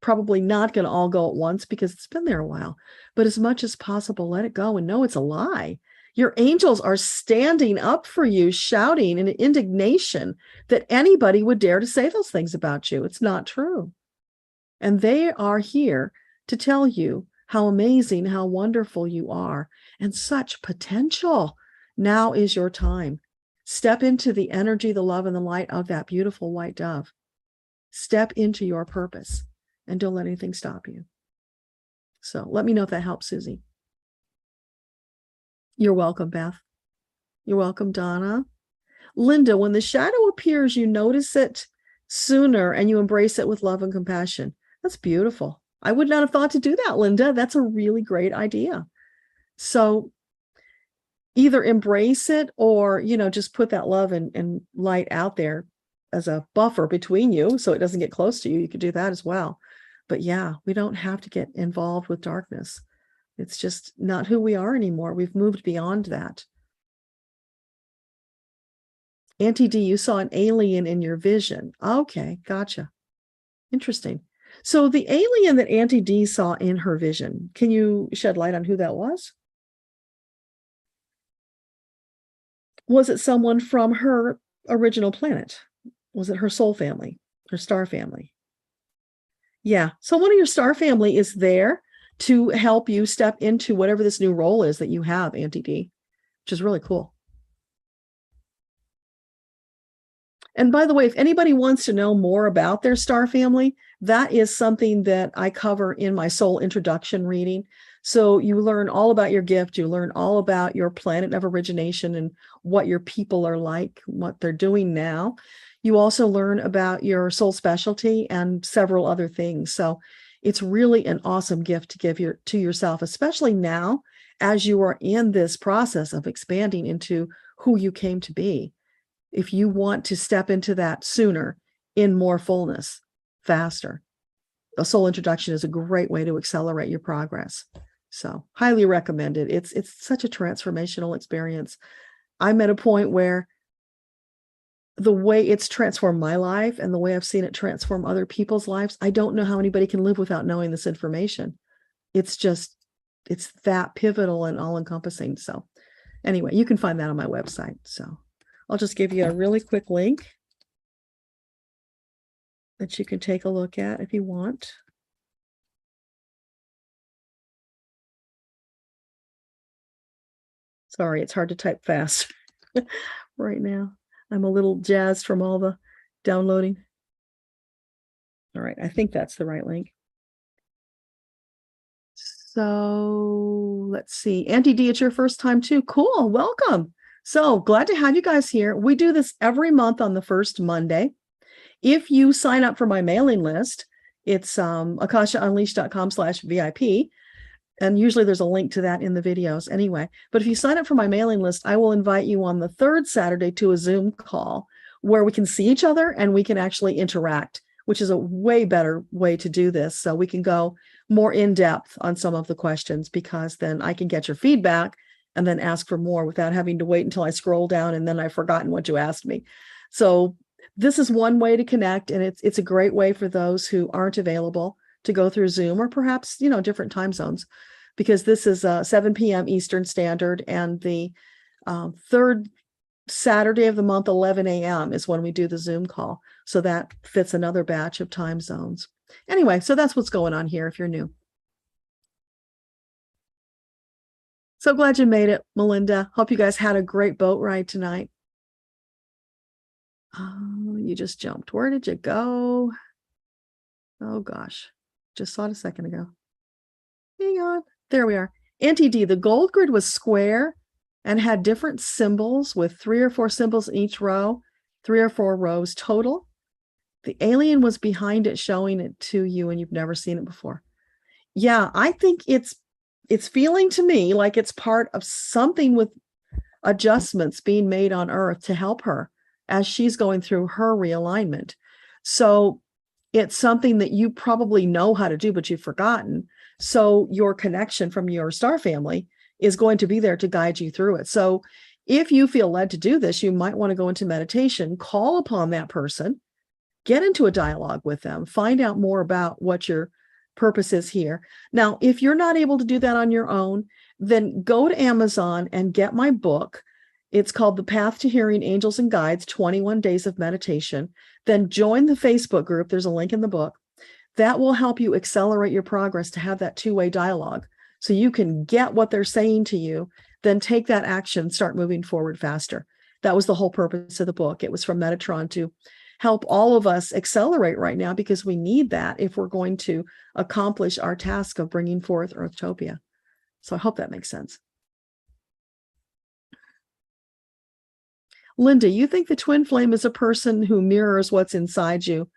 probably not going to all go at once because it's been there a while, but as much as possible, let it go and know it's a lie. Your angels are standing up for you, shouting in indignation that anybody would dare to say those things about you. It's not true. And they are here to tell you how amazing, how wonderful you are, and such potential. Now is your time. Step into the energy, the love, and the light of that beautiful white dove. Step into your purpose and don't let anything stop you. So let me know if that helps, Susie. You're welcome, Beth. You're welcome, Donna. Linda, when the shadow appears, you notice it sooner and you embrace it with love and compassion. That's beautiful. I would not have thought to do that, Linda. That's a really great idea. So either embrace it or, just put that love and light out there as a buffer between you so it doesn't get close to you. You could do that as well. But yeah, we don't have to get involved with darkness. It's just not who we are anymore. We've moved beyond that. Auntie D, you saw an alien in your vision. Okay, gotcha. Interesting. So the alien that Auntie D saw in her vision, can you shed light on who that was? Was it someone from her original planet? Was it her soul family, her star family? Yeah. So one of your star family is there to help you step into whatever this new role is that you have, Auntie D, which is really cool. And by the way, if anybody wants to know more about their star family, that is something that I cover in my soul introduction reading. So you learn all about your gift, you learn all about your planet of origination and what your people are like, what they're doing now. You also learn about your soul specialty and several other things. So it's really an awesome gift to give to yourself, especially now as you are in this process of expanding into who you came to be. If you want to step into that sooner, in more fullness, faster, a soul introduction is a great way to accelerate your progress. So highly recommended. It's such a transformational experience. I'm at a point where the way it's transformed my life and the way I've seen it transform other people's lives, I don't know how anybody can live without knowing this information. It's that pivotal and all encompassing. So anyway, you can find that on my website. So I'll just give you a really quick link that you can take a look at if you want. Sorry, it's hard to type fast right now. I'm a little jazzed from all the downloading. All right, I think that's the right link. So let's see. Auntie D, it's your first time too. Cool, welcome. So glad to have you guys here. We do this every month on the first Monday. If you sign up for my mailing list, it's akashaunleashed.com/VIP. And usually there's a link to that in the videos anyway. But if you sign up for my mailing list, I will invite you on the third Saturday to a Zoom call where we can see each other and we can actually interact, which is a way better way to do this. So we can go more in depth on some of the questions, because then I can get your feedback and then ask for more without having to wait until I scroll down and then I've forgotten what you asked me. So this is one way to connect, and it's a great way for those who aren't available to go through Zoom, or perhaps, different time zones, because this is 7 p.m. Eastern Standard, and the third Saturday of the month, 11 a.m. is when we do the Zoom call. So that fits another batch of time zones. Anyway, so that's what's going on here if you're new. So glad you made it, Melinda. Hope you guys had a great boat ride tonight. Oh, you just jumped. Where did you go? Oh, gosh. Just saw it a second ago. Hang on. There we are. Auntie D, the gold grid was square and had different symbols with 3 or 4 symbols in each row, 3 or 4 rows total. The alien was behind it, showing it to you, and you've never seen it before. Yeah, I think it's feeling to me like it's part of something with adjustments being made on Earth to help her as she's going through her realignment. So it's something that you probably know how to do, but you've forgotten. So your connection from your star family is going to be there to guide you through it. So if you feel led to do this, you might want to go into meditation, call upon that person, get into a dialogue with them, find out more about what your purpose is here. Now, if you're not able to do that on your own, then go to Amazon and get my book. It's called The Path to Hearing Angels and Guides, 21 Days of Meditation. Then join the Facebook group. There's a link in the book. That will help you accelerate your progress to have that two-way dialogue, so you can get what they're saying to you, then take that action, start moving forward faster. That was the whole purpose of the book. It was from Metatron to help all of us accelerate right now, because we need that if we're going to accomplish our task of bringing forth Earthtopia. So I hope that makes sense. Linda, you think the twin flame is a person who mirrors what's inside you,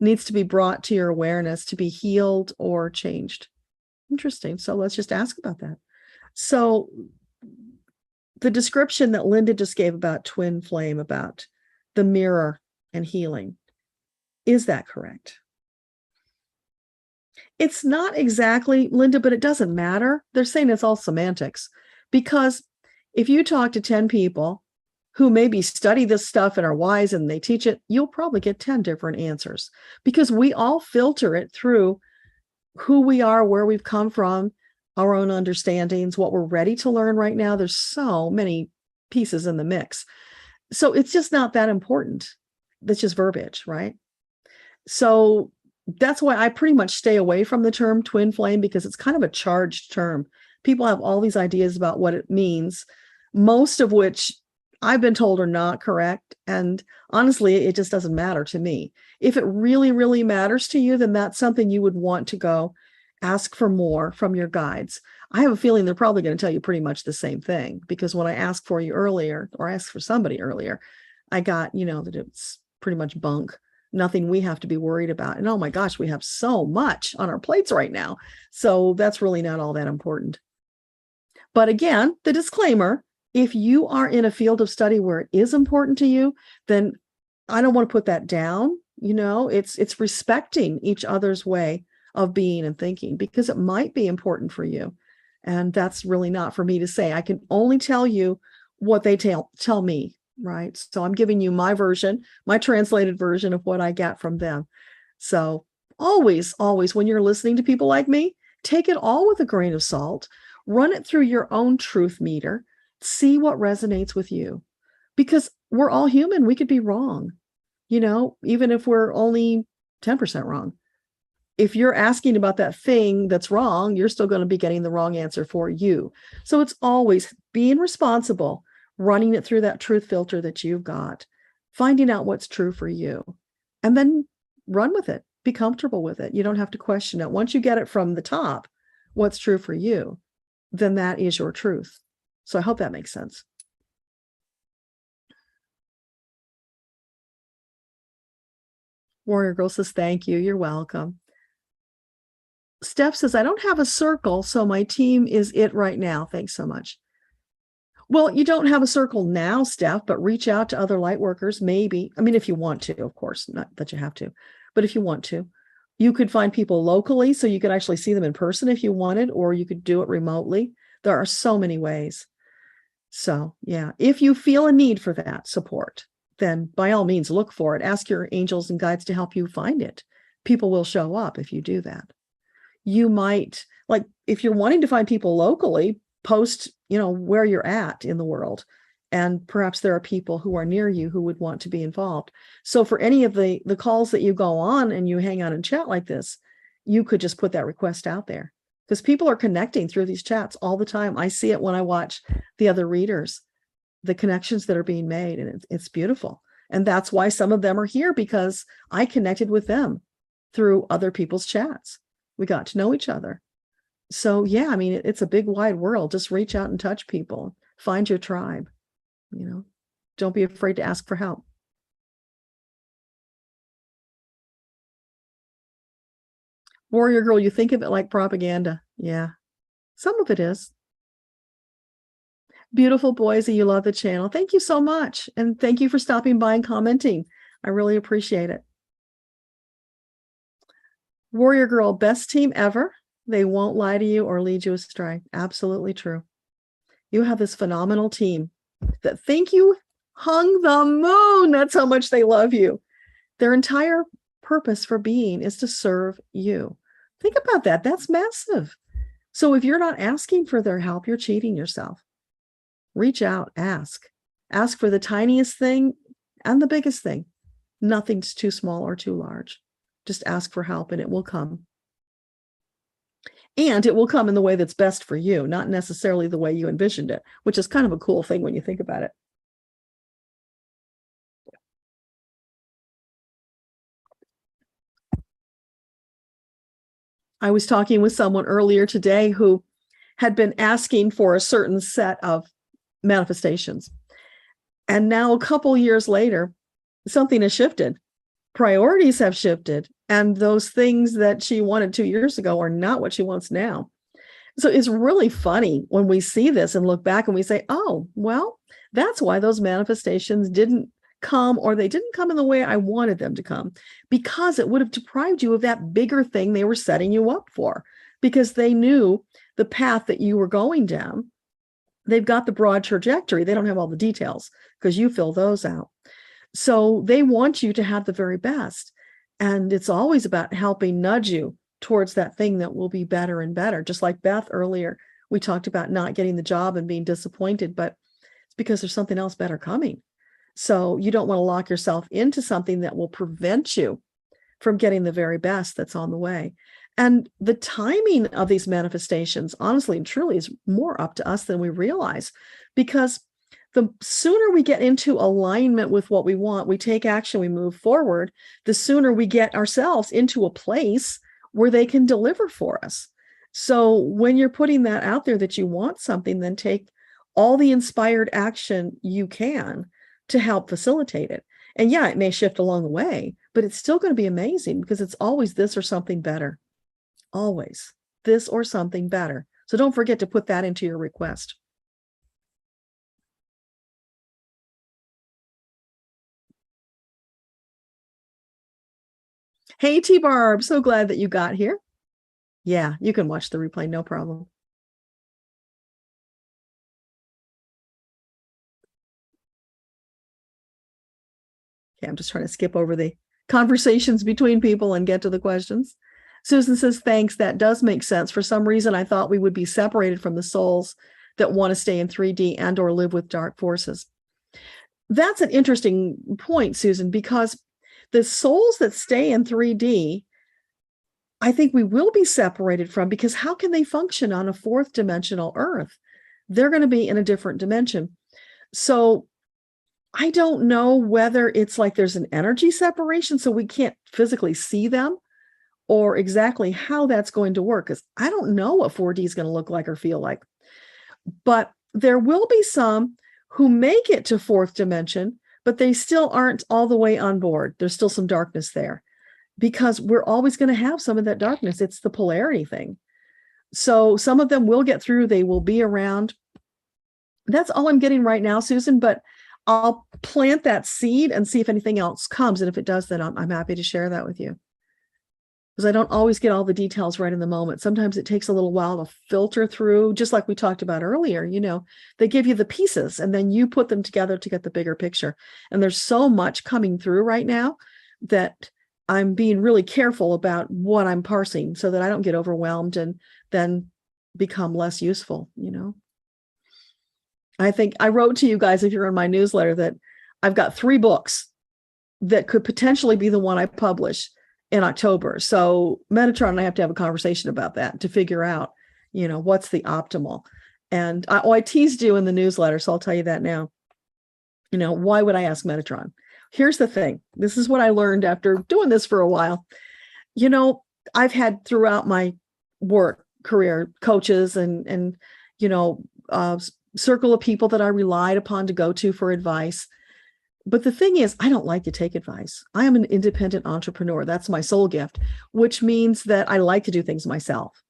needs to be brought to your awareness to be healed or changed? Interesting. So let's just ask about that. So the description that Linda just gave about twin flame, about the mirror and healing, is that correct? It's not exactly, Linda, but it doesn't matter. They're saying it's all semantics, because if you talk to 10 people who maybe study this stuff and are wise and they teach it, you'll probably get 10 different answers, because we all filter it through who we are, where we've come from, our own understandings, what we're ready to learn right now. There's so many pieces in the mix. So it's just not that important. That's just verbiage, right? So that's why I pretty much stay away from the term twin flame, because it's kind of a charged term. People have all these ideas about what it means, most of which I've been told are not correct. And honestly, it just doesn't matter to me. If it really, really matters to you, then that's something you would want to go ask for more from your guides. I have a feeling they're probably going to tell you pretty much the same thing, because when I asked for you earlier, or asked for somebody earlier, I got, that it's pretty much bunk, nothing we have to be worried about. And oh my gosh, we have so much on our plates right now. So that's really not all that important. But again, the disclaimer, if you are in a field of study where it is important to you, then I don't want to put that down. It's respecting each other's way of being and thinking, because it might be important for you. And that's really not for me to say. I can only tell you what they tell me, right? So I'm giving you my version, my translated version of what I get from them. So always, always, when you're listening to people like me, take it all with a grain of salt, run it through your own truth meter, see what resonates with you, because we're all human. We could be wrong, even if we're only 10% wrong. If you're asking about that thing that's wrong, you're still going to be getting the wrong answer for you. So it's always being responsible, running it through that truth filter that you've got, finding out what's true for you, and then run with it. Be comfortable with it. You don't have to question it. Once you get it from the top, what's true for you, then that is your truth. So I hope that makes sense. Warrior Girl says, thank you. You're welcome. Steph says, I don't have a circle, so my team is it right now. Thanks so much. Well, you don't have a circle now, Steph, but reach out to other light workers, maybe. I mean, if you want to, of course, not that you have to, but if you want to, you could find people locally so you could actually see them in person if you wanted, or you could do it remotely. There are so many ways. So, yeah, if you feel a need for that support, then by all means, look for it. Ask your angels and guides to help you find it. People will show up if you do that. You might, like, if you're wanting to find people locally, post, where you're at in the world. And perhaps there are people who are near you who would want to be involved. So for any of the calls that you go on and you hang out and chat like this, you could just put that request out there, because people are connecting through these chats all the time. I see it when I watch the other readers, the connections that are being made, and it's beautiful. And that's why some of them are here, because I connected with them through other people's chats. We got to know each other. So yeah, I mean, it's a big wide world. Just reach out and touch people. Find your tribe. Don't be afraid to ask for help. Warrior Girl, you think of it like propaganda. Yeah, some of it is. Beautiful Boise, you love the channel. Thank you so much. And thank you for stopping by and commenting. I really appreciate it. Warrior Girl, best team ever. They won't lie to you or lead you astray. Absolutely true. You have this phenomenal team that think you hung the moon. That's how much they love you. Their entire purpose for being is to serve you. Think about that. That's massive. So if you're not asking for their help, you're cheating yourself. Reach out, ask. Ask for the tiniest thing and the biggest thing. Nothing's too small or too large. Just ask for help and it will come. And it will come in the way that's best for you, not necessarily the way you envisioned it, which is kind of a cool thing when you think about it. I was talking with someone earlier today who had been asking for a certain set of manifestations. And now a couple years later, something has shifted. Priorities have shifted. And those things that she wanted 2 years ago are not what she wants now. So it's really funny when we see this and look back and we say, oh, well, that's why those manifestations didn't come, or they didn't come in the way I wanted them to come, because it would have deprived you of that bigger thing they were setting you up for, because they knew the path that you were going down. They've got the broad trajectory. They don't have all the details because you fill those out. So they want you to have the very best. And it's always about helping nudge you towards that thing that will be better and better. Just like Beth earlier, we talked about not getting the job and being disappointed, but it's because there's something else better coming. So you don't want to lock yourself into something that will prevent you from getting the very best that's on the way. And the timing of these manifestations, honestly and truly, is more up to us than we realize, because the sooner we get into alignment with what we want, we take action, we move forward, the sooner we get ourselves into a place where they can deliver for us. So when you're putting that out there that you want something, then take all the inspired action you can to help facilitate it. And yeah, it may shift along the way, but it's still going to be amazing, because it's always this or something better. Always this or something better. So don't forget to put that into your request. Hey, T-Barb, so glad that you got here. Yeah, you can watch the replay, no problem. Okay, I'm just trying to skip over the conversations between people and get to the questions. Susan says, thanks. That does make sense. For some reason, I thought we would be separated from the souls that want to stay in 3D and or live with dark forces. That's an interesting point, Susan, because the souls that stay in 3D, I think we will be separated from, because how can they function on a fourth dimensional Earth? They're going to be in a different dimension. So I don't know whether it's like there's an energy separation, so we can't physically see them, or exactly how that's going to work, because I don't know what 4D is going to look like or feel like. But there will be some who make it to fourth dimension, but they still aren't all the way on board. There's still some darkness there, because we're always going to have some of that darkness. It's the polarity thing. So some of them will get through. They will be around. That's all I'm getting right now, Susan, but I'll plant that seed and see if anything else comes. And if it does, then I'm happy to share that with you, because I don't always get all the details right in the moment. Sometimes it takes a little while to filter through, just like we talked about earlier. You know, they give you the pieces and then you put them together to get the bigger picture. And there's so much coming through right now that I'm being really careful about what I'm parsing so that I don't get overwhelmed and then become less useful, you know. I think I wrote to you guys, if you're in my newsletter, that I've got 3 books that could potentially be the one I publish in October. So Metatron and I have to have a conversation about that to figure out, you know, what's the optimal. And I teased you in the newsletter, so I'll tell you that now. You know, why would I ask Metatron? Here's the thing. This is what I learned after doing this for a while. You know, I've had throughout my work career coaches and you know, circle of people that I relied upon to go to for advice. But the thing is, I don't like to take advice. I am an independent entrepreneur. That's my soul gift, which means that I like to do things myself.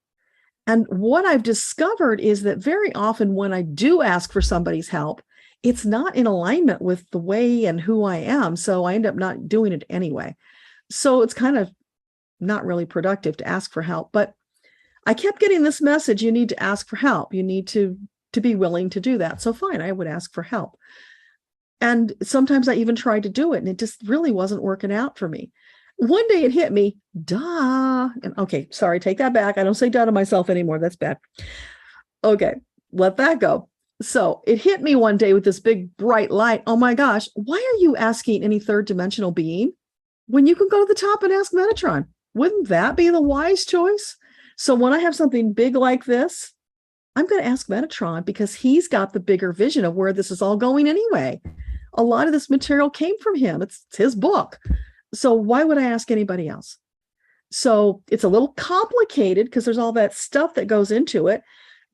And what I've discovered is that very often when I do ask for somebody's help, it's not in alignment with the way and who I am. So I end up not doing it anyway. So it's kind of not really productive to ask for help. But I kept getting this message: you need to ask for help. You need to be willing to do that. So fine, I would ask for help. And sometimes I even tried to do it, and it just really wasn't working out for me. One day it hit me, duh. And okay, sorry, take that back. I don't say duh to myself anymore. That's bad. Okay, let that go. So it hit me one day with this big bright light. Oh my gosh, why are you asking any third dimensional being when you can go to the top and ask Metatron? Wouldn't that be the wise choice? So when I have something big like this, I'm going to ask Metatron, because he's got the bigger vision of where this is all going anyway. A lot of this material came from him. It's his book. So why would I ask anybody else? So it's a little complicated because there's all that stuff that goes into it.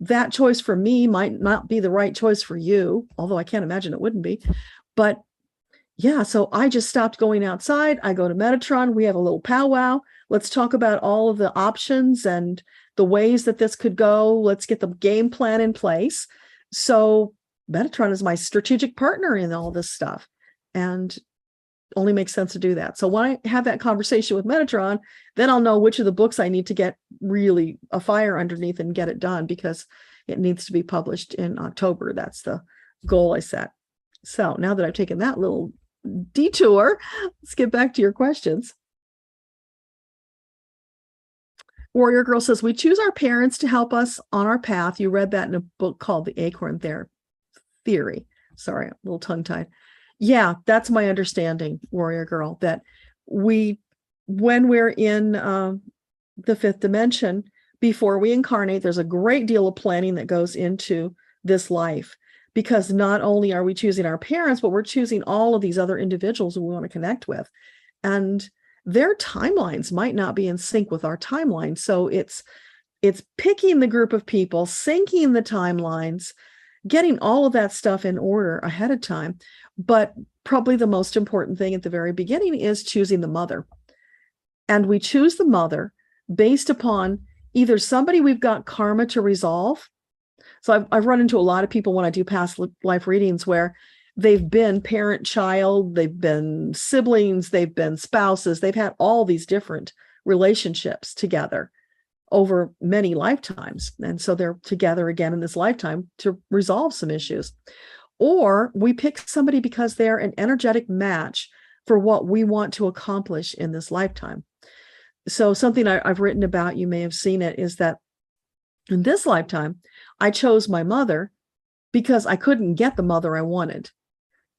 That choice for me might not be the right choice for you, although I can't imagine it wouldn't be. But yeah, so I just stopped going outside. I go to Metatron. We have a little powwow. Let's talk about all of the options and the ways that this could go. Let's get the game plan in place. So Metatron is my strategic partner in all this stuff, and only makes sense to do that. So when I have that conversation with Metatron, then I'll know which of the books I need to get really a fire underneath and get it done, because it needs to be published in October. That's the goal I set. So now that I've taken that little detour, let's get back to your questions. Warrior Girl says, we choose our parents to help us on our path. You read that in a book called The Acorn Theory. Sorry, a little tongue-tied. Yeah, that's my understanding, Warrior Girl, that when we're in the fifth dimension, before we incarnate, there's a great deal of planning that goes into this life, because not only are we choosing our parents, but we're choosing all of these other individuals who we want to connect with. And their timelines might not be in sync with our timeline. So it's picking the group of people, syncing the timelines, getting all of that stuff in order ahead of time. But probably the most important thing at the very beginning is choosing the mother. And we choose the mother based upon either somebody we've got karma to resolve. So I've run into a lot of people when I do past life readings where they've been parent, child, they've been siblings, they've been spouses, they've had all these different relationships together over many lifetimes. And so they're together again in this lifetime to resolve some issues. Or we pick somebody because they're an energetic match for what we want to accomplish in this lifetime. So something I've written about, you may have seen it, is that in this lifetime, I chose my mother because I couldn't get the mother I wanted.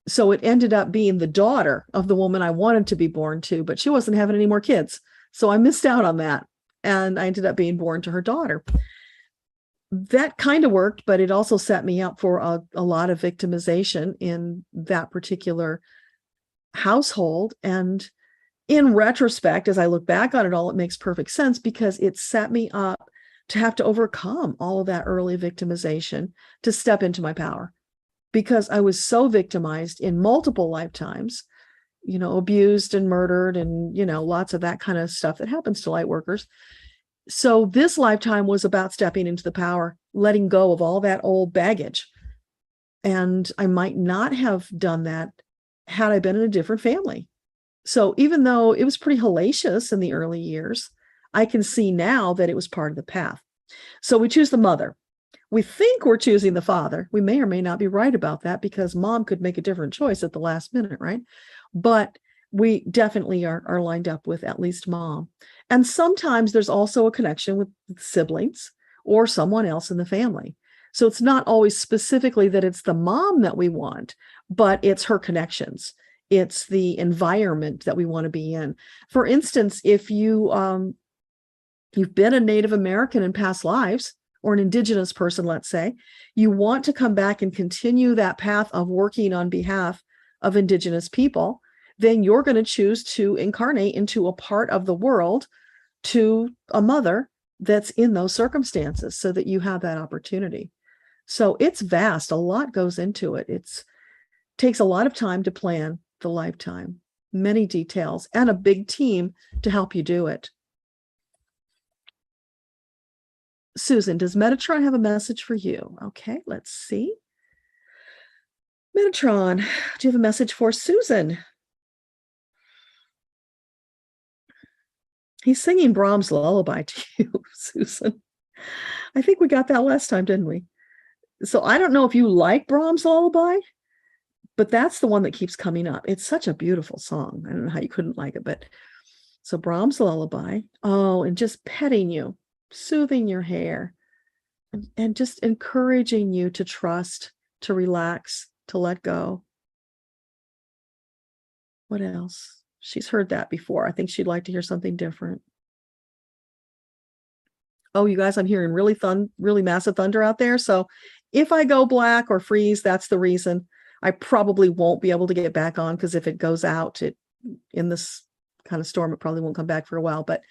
So it ended up being the daughter of the woman I wanted to be born to, but she wasn't having any more kids. So I missed out on that. And I ended up being born to her daughter. That kind of worked, but it also set me up for a lot of victimization in that particular household. And in retrospect, as I look back on it all, it makes perfect sense because it set me up to have to overcome all of that early victimization to step into my power, because I was so victimized in multiple lifetimes, abused and murdered and, lots of that kind of stuff that happens to light workers. So this lifetime was about stepping into the power, letting go of all that old baggage. And I might not have done that had I been in a different family. So even though it was pretty hellacious in the early years, I can see now that it was part of the path. So we choose the mother. We think we're choosing the father. We may or may not be right about that because mom could make a different choice at the last minute, right? But we definitely are lined up with at least mom. And sometimes there's also a connection with siblings or someone else in the family. So it's not always specifically that it's the mom that we want, but it's her connections. It's the environment that we want to be in. For instance, if you've been a Native American in past lives, or an indigenous person, let's say, you want to come back and continue that path of working on behalf of indigenous people, then you're going to choose to incarnate into a part of the world to a mother that's in those circumstances so that you have that opportunity. So it's vast. A lot goes into it. It takes a lot of time to plan the lifetime, many details, and a big team to help you do it. Susan, does Metatron have a message for you? Okay, let's see. Metatron, do you have a message for Susan? He's singing Brahms' lullaby to you, Susan. I think we got that last time, didn't we? So I don't know if you like Brahms' lullaby, but that's the one that keeps coming up. It's such a beautiful song. I don't know how you couldn't like it, but so Brahms' lullaby. Oh, and just petting you, soothing your hair, and just encouraging you to trust, to relax, to let go. What else? She's heard that before. I think she'd like to hear something different. Oh, you guys, I'm hearing really massive thunder out there. So if I go black or freeze, that's the reason. I probably won't be able to get back on because if it goes out in this kind of storm, it probably won't come back for a while. But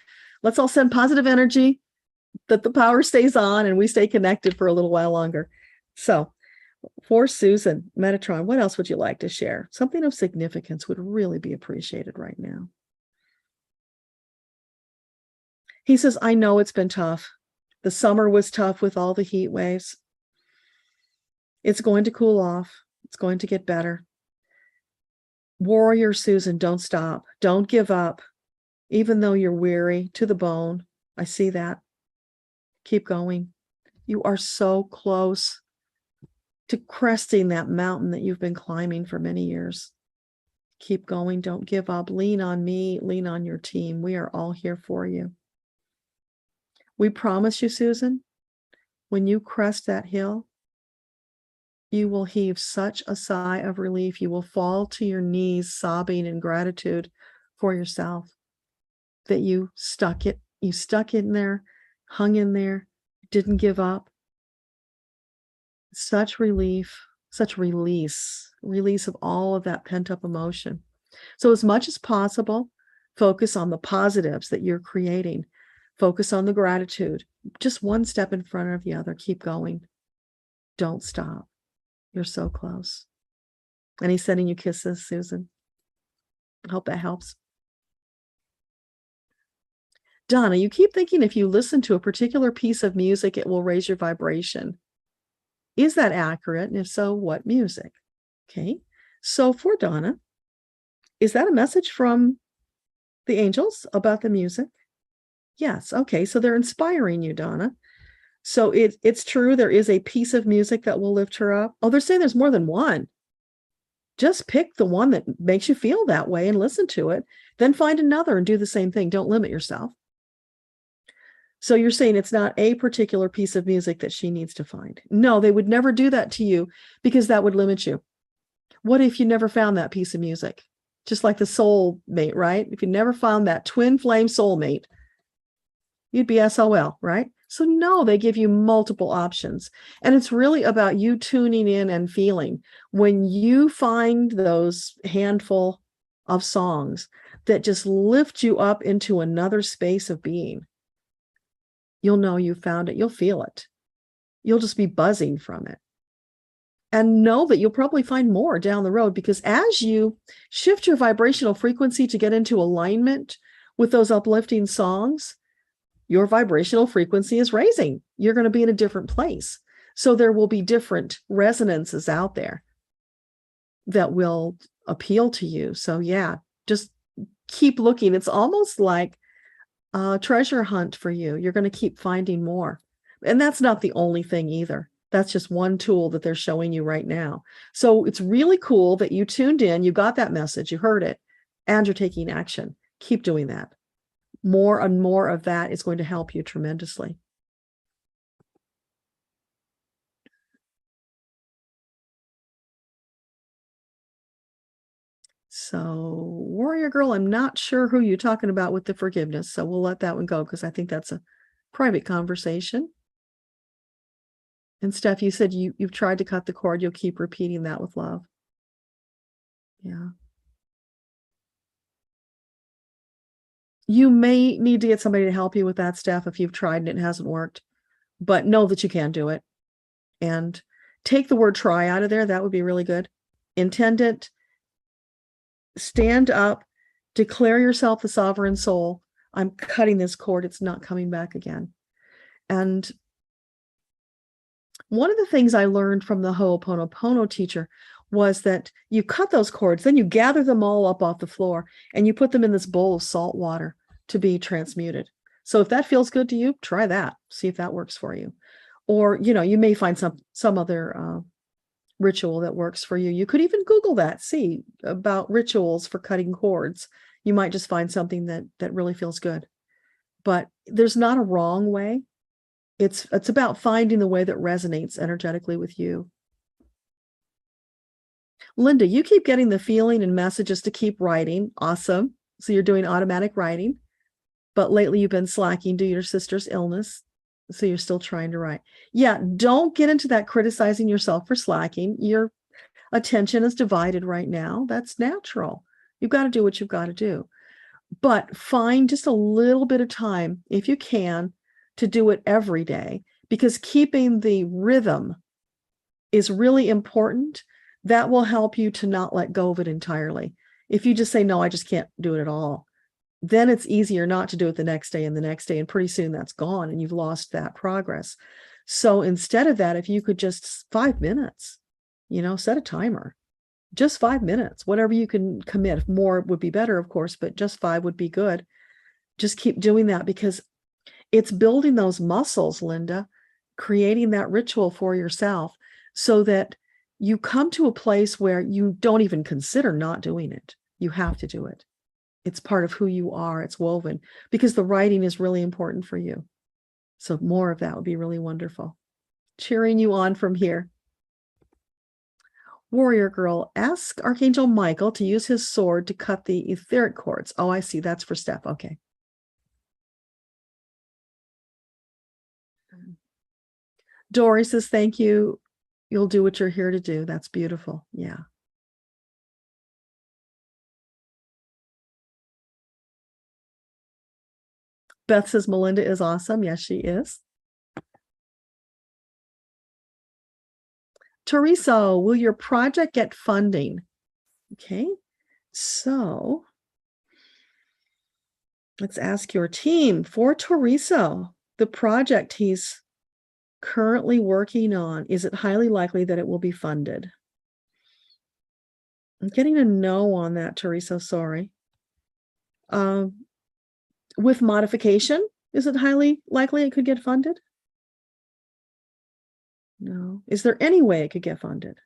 let's all send positive energy that the power stays on and we stay connected for a little while longer. So for Susan, Metatron, what else would you like to share? Something of significance would really be appreciated right now. He says, I know it's been tough. The summer was tough with all the heat waves. It's going to cool off. It's going to get better. Warrior Susan, don't stop. Don't give up. Even though you're weary to the bone. I see that. Keep going. You are so close to cresting that mountain that you've been climbing for many years. Keep going. Don't give up. Lean on me. Lean on your team. We are all here for you. We promise you, Susan, when you crest that hill, you will heave such a sigh of relief. You will fall to your knees sobbing in gratitude for yourself that you stuck in there, hung in there, didn't give up. Such relief, such release of all of that pent-up emotion. So as much as possible, focus on the positives that you're creating. Focus on the gratitude. Just one step in front of the other. Keep going. Don't stop. You're so close. And he's sending you kisses, Susan. I hope that helps. Donna, you keep thinking if you listen to a particular piece of music, it will raise your vibration. Is that accurate? And if so, what music? Okay. So for Donna, is that a message from the angels about the music? Yes. Okay. So they're inspiring you, Donna. So it's true. There is a piece of music that will lift her up. Oh, they're saying there's more than one. Just pick the one that makes you feel that way and listen to it. Then find another and do the same thing. Don't limit yourself. So you're saying it's not a particular piece of music that she needs to find. No, they would never do that to you because that would limit you. What if you never found that piece of music? Just like the soulmate, right? If you never found that twin flame soulmate, you'd be SOL, right? So no, they give you multiple options. And it's really about you tuning in and feeling. When you find those handful of songs that just lift you up into another space of being, you'll know you found it. You'll feel it. You'll just be buzzing from it. And know that you'll probably find more down the road, because as you shift your vibrational frequency to get into alignment with those uplifting songs, your vibrational frequency is raising. You're going to be in a different place. So there will be different resonances out there that will appeal to you. So yeah, just keep looking. It's almost like a treasure hunt for you. You're going to keep finding more. And that's not the only thing either. That's just one tool that they're showing you right now. So it's really cool that you tuned in, you got that message, you heard it, and you're taking action. Keep doing that. More and more of that is going to help you tremendously. So, Warrior Girl, I'm not sure who you're talking about with the forgiveness, so we'll let that one go because I think that's a private conversation. And Steph, you said you've tried to cut the cord. You'll keep repeating that with love. Yeah. You may need to get somebody to help you with that, Steph, if you've tried and it hasn't worked. But know that you can do it. And take the word try out of there. That would be really good. Intend it. Stand up. Declare yourself the sovereign soul. I'm cutting this cord. It's not coming back again. And one of the things I learned from the Ho'oponopono teacher was that you cut those cords, then you gather them all up off the floor and you put them in this bowl of salt water to be transmuted. So if that feels good to you, try that. See if that works for you. Or, you may find some other ritual that works for you. You could even Google that, see about rituals for cutting cords. You might just find something that really feels good. But there's not a wrong way. It's about finding the way that resonates energetically with you. Linda, you keep getting the feeling and messages to keep writing. Awesome. So you're doing automatic writing, but lately you've been slacking due to your sister's illness. So you're still trying to write. Yeah, don't get into that criticizing yourself for slacking. Your attention is divided right now. That's natural. You've got to do what you've got to do. But find just a little bit of time, if you can, to do it every day, because keeping the rhythm is really important. That will help you to not let go of it entirely. If you just say, no, I just can't do it at all, then it's easier not to do it the next day and the next day. And pretty soon that's gone and you've lost that progress. So instead of that, if you could just 5 minutes, set a timer, just 5 minutes, whatever you can commit. More would be better, of course, but just 5 would be good. Just keep doing that, because it's building those muscles, Linda, creating that ritual for yourself so that you come to a place where you don't even consider not doing it. You have to do it. It's part of who you are. It's woven, because the writing is really important for you. So more of that would be really wonderful. Cheering you on from here. Warrior Girl, ask Archangel Michael to use his sword to cut the etheric cords. Oh, I see. That's for Steph. Okay. Dory says, thank you. You'll do what you're here to do. That's beautiful. Yeah. Beth says, Melinda is awesome. Yes, she is. Teresa, will your project get funding? Okay. So let's ask your team. For Teresa, the project he's currently working on, is it highly likely that it will be funded? I'm getting a no on that, Teresa. Sorry. With modification, Is it highly likely it could get funded? No. Is there any way it could get funded?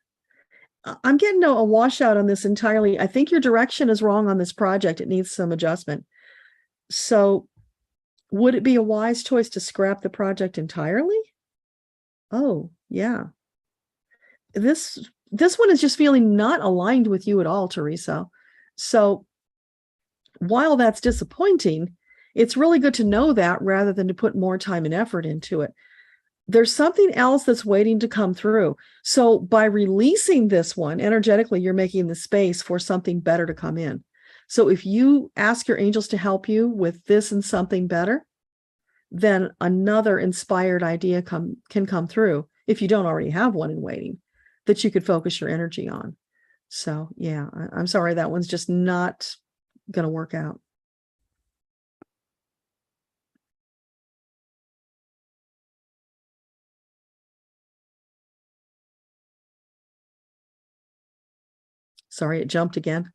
I'm getting a washout on this entirely. I think your direction is wrong on this project. It needs some adjustment. So would it be a wise choice to scrap the project entirely? Oh, yeah. This one is just feeling not aligned with you at all, Teresa. So while that's disappointing, it's really good to know that rather than to put more time and effort into it. There's something else that's waiting to come through. So by releasing this one energetically, you're making the space for something better to come in. So if you ask your angels to help you with this and something better, then another inspired idea can come through, if you don't already have one in waiting, that you could focus your energy on. So yeah, I'm sorry, that one's just not going to work out. Sorry, it jumped again.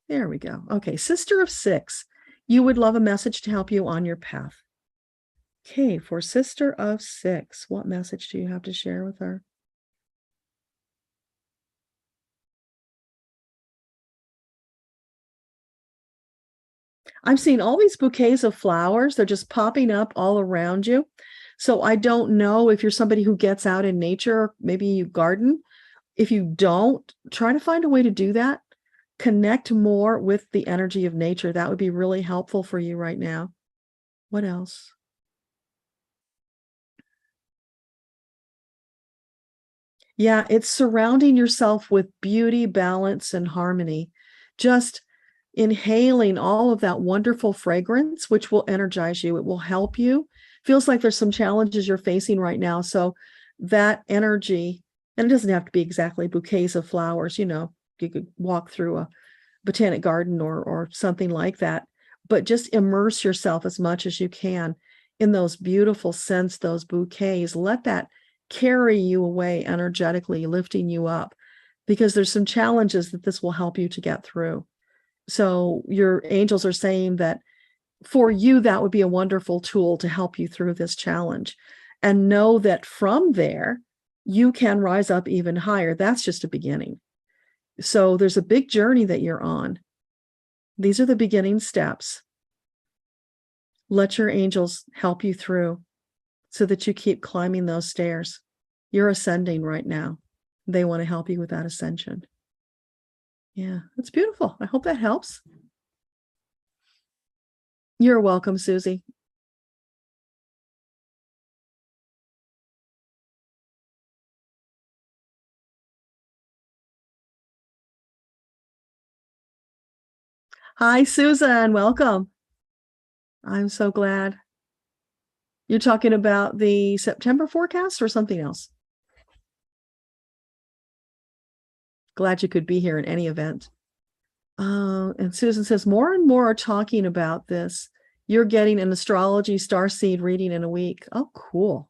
There we go. Okay, Sister of Six, you would love a message to help you on your path. Okay, for Sister of Six, what message do you have to share with her? I'm seeing all these bouquets of flowers. They're just popping up all around you. So I don't know if you're somebody who gets out in nature, maybe you garden. If you don't, try to find a way to do that. Connect more with the energy of nature. That would be really helpful for you right now. What else? Yeah, it's surrounding yourself with beauty, balance, and harmony. Just inhaling all of that wonderful fragrance, which will energize you. It will help you. Feels like there's some challenges you're facing right now. So that energy, and it doesn't have to be exactly bouquets of flowers, you could walk through a botanic garden or something like that, but just immerse yourself as much as you can in those beautiful scents, those bouquets. Let that carry you away energetically, lifting you up, because there's some challenges that this will help you to get through. So your angels are saying that for you, that would be a wonderful tool to help you through this challenge. And know that from there, you can rise up even higher. That's just a beginning. So there's a big journey that you're on. These are the beginning steps. Let your angels help you through so that you keep climbing those stairs. You're ascending right now. They want to help you with that ascension. Yeah, that's beautiful. I hope that helps. You're welcome, Susie. Hi, Susan. Welcome. I'm so glad. You're talking about the September forecast or something else? Glad you could be here in any event. And Susan says, more and more are talking about this. You're getting an astrology starseed reading in a week. Oh, cool.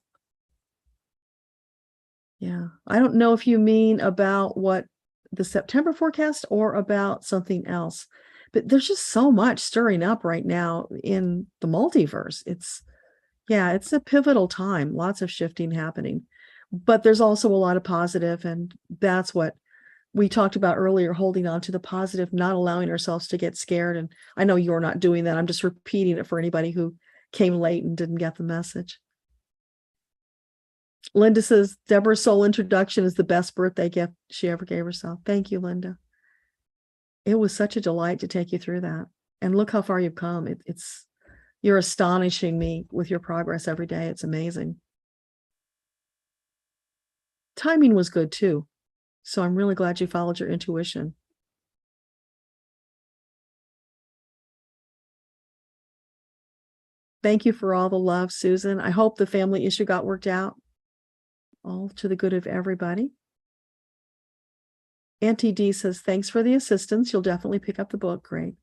Yeah. I don't know if you mean about what the September forecast or about something else, but there's just so much stirring up right now in the multiverse. It's a pivotal time, lots of shifting happening, but there's also a lot of positive, and that's what we talked about earlier, holding on to the positive, not allowing ourselves to get scared. And I know you're not doing that. I'm just repeating it for anybody who came late and didn't get the message. Linda says, Deborah's soul introduction is the best birthday gift she ever gave herself. Thank you, Linda. It was such a delight to take you through that. And look how far you've come. You're astonishing me with your progress every day. It's amazing. Timing was good too. So I'm really glad you followed your intuition. Thank you for all the love, Susan. I hope the family issue got worked out. All to the good of everybody. Auntie D says, thanks for the assistance. You'll definitely pick up the book. Great.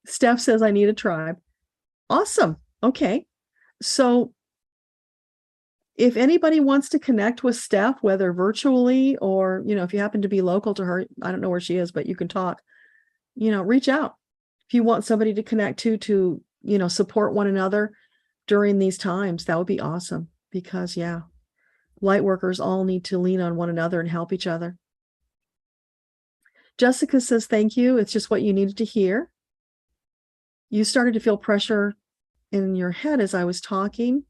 Steph says, I need a tribe. Awesome. Okay. So if anybody wants to connect with Steph, whether virtually or, if you happen to be local to her, I don't know where she is, but you can talk, reach out. If you want somebody to connect to, support one another during these times, that would be awesome. Because Lightworkers all need to lean on one another and help each other. Jessica says, thank you. It's just what you needed to hear. You started to feel pressure in your head as I was talking,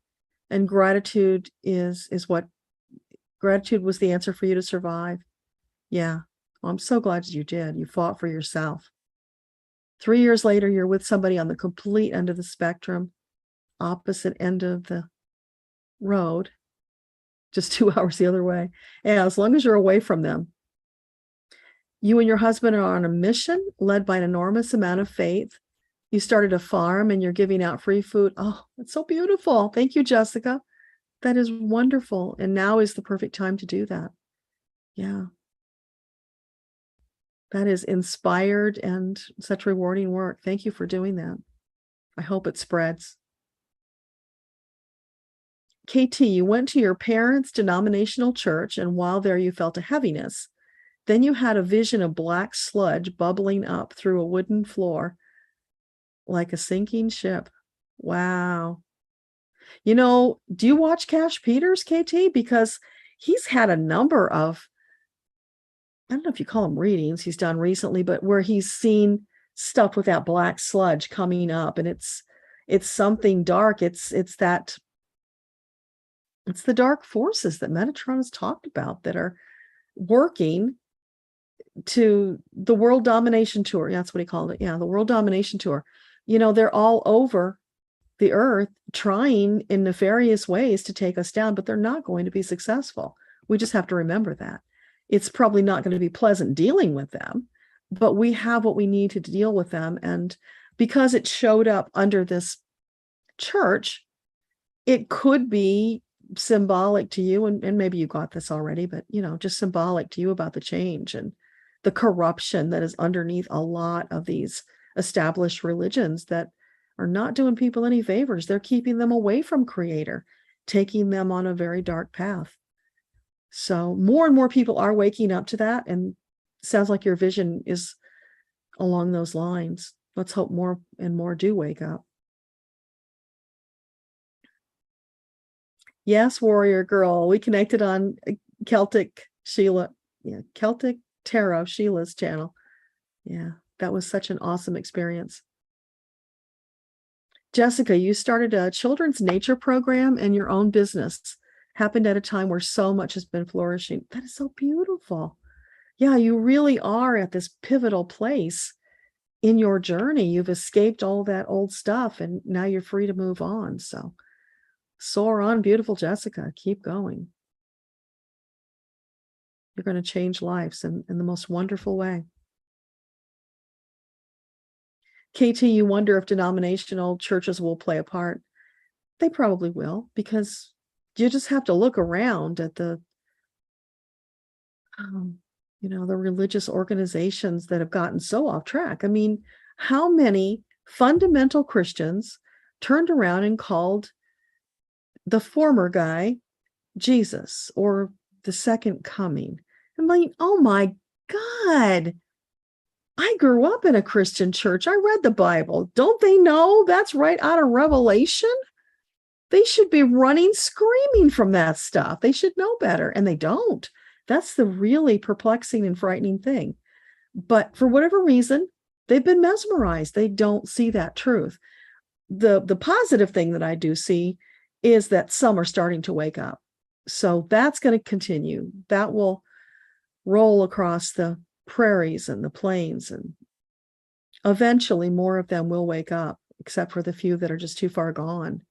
and gratitude gratitude was the answer for you to survive. Yeah. Well, I'm so glad you did. You fought for yourself. 3 years later, you're with somebody on the complete end of the spectrum, opposite end of the road, just 2 hours the other way. Yeah, as long as you're away from them. You and your husband are on a mission led by an enormous amount of faith. You started a farm and you're giving out free food. Oh, that's so beautiful. Thank you, Jessica. That is wonderful. And now is the perfect time to do that. Yeah. That is inspired and such rewarding work. Thank you for doing that. I hope it spreads. KT, you went to your parents' denominational church, and while there you felt a heaviness. Then you had a vision of black sludge bubbling up through a wooden floor like a sinking ship. Wow. Do you watch Cash Peters, KT? Because he's had a number of, I don't know if you call them readings he's done recently, but where he's seen stuff with that black sludge coming up, and it's something dark. It's the dark forces that Metatron has talked about that are working to the World Domination Tour. That's what he called it. Yeah, the World Domination Tour. They're all over the earth trying in nefarious ways to take us down, but they're not going to be successful. We just have to remember that. It's probably not going to be pleasant dealing with them, but we have what we need to deal with them. And because it showed up under this church, it could be symbolic to you, and maybe you got this already, but just symbolic to you about the change and the corruption that is underneath a lot of these established religions that are not doing people any favors. They're keeping them away from Creator, taking them on a very dark path. So more and more people are waking up to that, and it sounds like your vision is along those lines. Let's hope more and more do wake up. Yes, warrior girl. We connected on Celtic Tarot, Sheila's channel. Yeah, that was such an awesome experience. Jessica, you started a children's nature program and your own business. Happened at a time where so much has been flourishing. That is so beautiful. Yeah, you really are at this pivotal place in your journey. You've escaped all that old stuff, and now you're free to move on. So soar on, beautiful Jessica. Keep going. You're going to change lives in the most wonderful way. KT, you wonder if denominational churches will play a part. They probably will, because you just have to look around at the religious organizations that have gotten so off track. I mean, how many fundamental Christians turned around and called the former guy Jesus or the second coming? I'm like, oh my God, I grew up in a Christian church. I read the Bible. Don't they know that's right out of Revelation? They should be running, screaming from that stuff. They should know better, and they don't. That's the really perplexing and frightening thing. But for whatever reason, they've been mesmerized. They don't see that truth. The positive thing that I do see is that some are starting to wake up. So that's going to continue. That will roll across the prairies and the plains, and eventually more of them will wake up, except for the few that are just too far gone.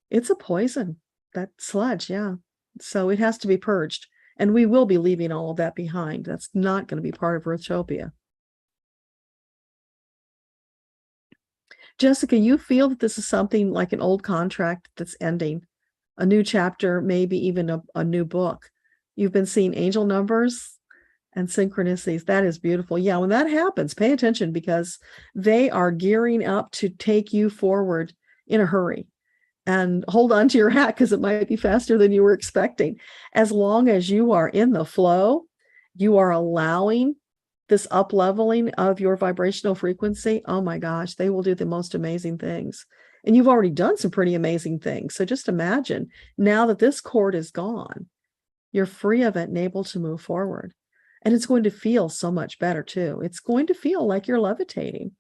It's a poison, that sludge. Yeah. So it has to be purged, and we will be leaving all of that behind. That's not going to be part of Earthtopia. Jessica, you feel that this is something like an old contract that's ending, a new chapter, maybe even a new book. You've been seeing angel numbers and synchronicities. That is beautiful. Yeah, when that happens, pay attention, because they are gearing up to take you forward in a hurry. And hold on to your hat, because it might be faster than you were expecting. As long as you are in the flow, you are allowing this up leveling of your vibrational frequency. Oh my gosh, they will do the most amazing things. And you've already done some pretty amazing things. So just imagine, now that this cord is gone, you're free of it and able to move forward. And it's going to feel so much better too. It's going to feel like you're levitating.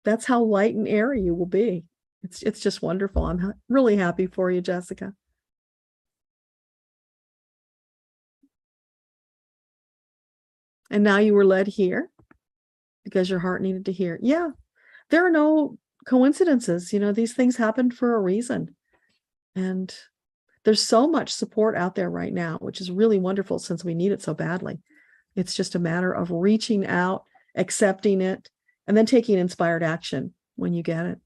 That's how light and airy you will be. It's just wonderful. I'm really happy for you, Jessica. And now you were led here because your heart needed to hear. Yeah, there are no coincidences. You know, these things happen for a reason. And there's so much support out there right now, which is really wonderful since we need it so badly. It's just a matter of reaching out, accepting it, and then taking inspired action when you get it.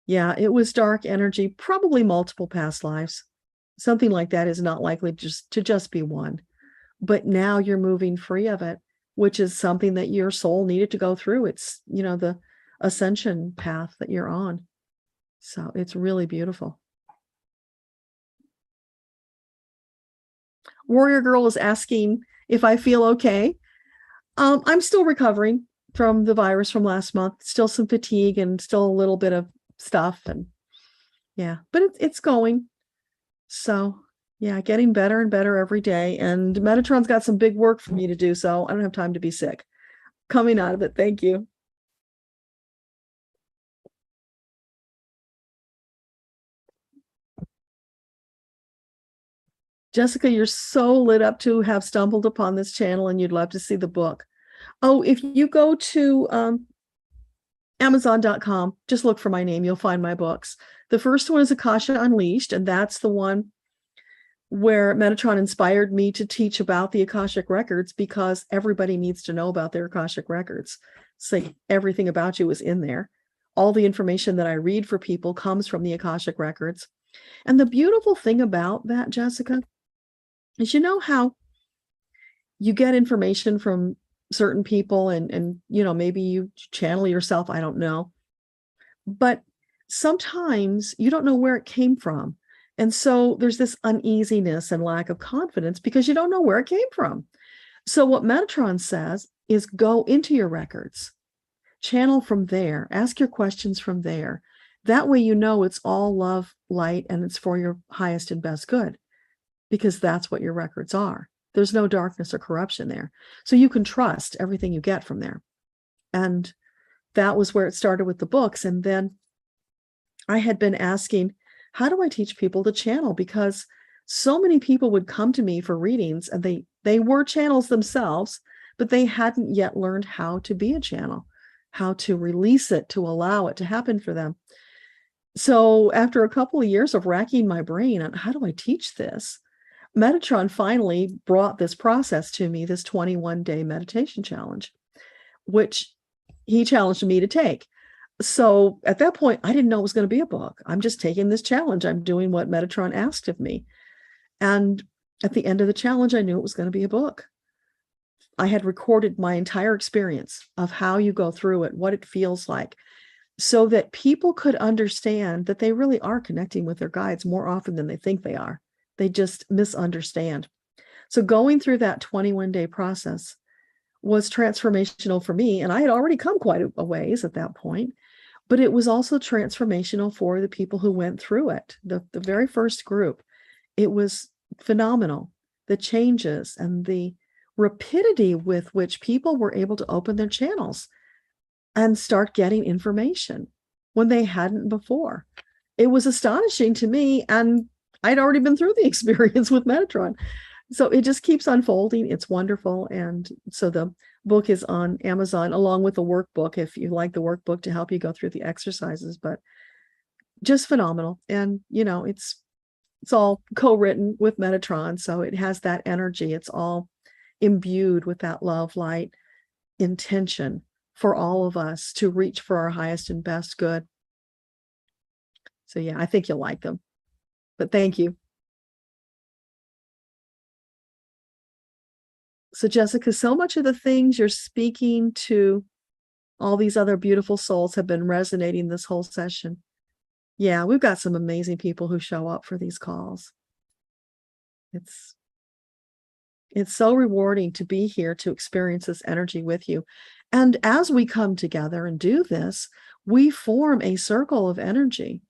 Yeah, it was dark energy, probably multiple past lives. Something like that is not likely to just be one. But now you're moving free of it, which is something that your soul needed to go through. It's, you know, the ascension path that you're on. So it's really beautiful. Warrior Girl is asking if I feel okay. I'm still recovering from the virus from last month. Still some fatigue and still a little bit of stuff, and yeah, but it's going. So yeah, getting better and better every day. And Metatron's got some big work for me to do, so I don't have time to be sick. Coming out of it. Thank you. Jessica, you're so lit up to have stumbled upon this channel, and you'd love to see the book. Oh, if you go to Amazon.com, just look for my name, you'll find my books. The first one is Akasha Unleashed, and that's the one where Metatron inspired me to teach about the Akashic records, because everybody needs to know about their Akashic records. So everything about you is in there. All the information that I read for people comes from the Akashic records. And the beautiful thing about that, Jessica, is, you know how you get information from certain people and you know, maybe you channel yourself, I don't know, but sometimes you don't know where it came from, and so there's this uneasiness and lack of confidence because you don't know where it came from. So what Metatron says is, go into your records, channel from there, ask your questions from there. That way you know it's all love, light, and it's for your highest and best good, because that's what your records are. There's no darkness or corruption there. So you can trust everything you get from there. And that was where it started with the books. And then I had been asking, how do I teach people to channel? Because so many people would come to me for readings, and they were channels themselves, but they hadn't yet learned how to be a channel, how to release it, to allow it to happen for them. So after a couple of years of racking my brain on how do I teach this, Metatron finally brought this process to me, this 21-day meditation challenge, which he challenged me to take. So at that point, I didn't know it was going to be a book. I'm just taking this challenge. I'm doing what Metatron asked of me. And at the end of the challenge, I knew it was going to be a book. I had recorded my entire experience of how you go through it, what it feels like, so that people could understand that they really are connecting with their guides more often than they think they are. They just misunderstand. So going through that 21-day process was transformational for me. And I had already come quite a ways at that point, but it was also transformational for the people who went through it. The very first group, it was phenomenal. The changes and the rapidity with which people were able to open their channels and start getting information when they hadn't before. It was astonishing to me, and I'd already been through the experience with Metatron. So it just keeps unfolding. It's wonderful. And so the book is on Amazon along with the workbook, if you like the workbook to help you go through the exercises, but just phenomenal. And, you know, it's all co-written with Metatron. So it has that energy. It's all imbued with that love, light, intention for all of us to reach for our highest and best good. So yeah, I think you'll like them. But thank you. So Jessica, so much of the things you're speaking to all these other beautiful souls have been resonating this whole session. Yeah, we've got some amazing people who show up for these calls. It's so rewarding to be here to experience this energy with you. And as we come together and do this, we form a circle of energy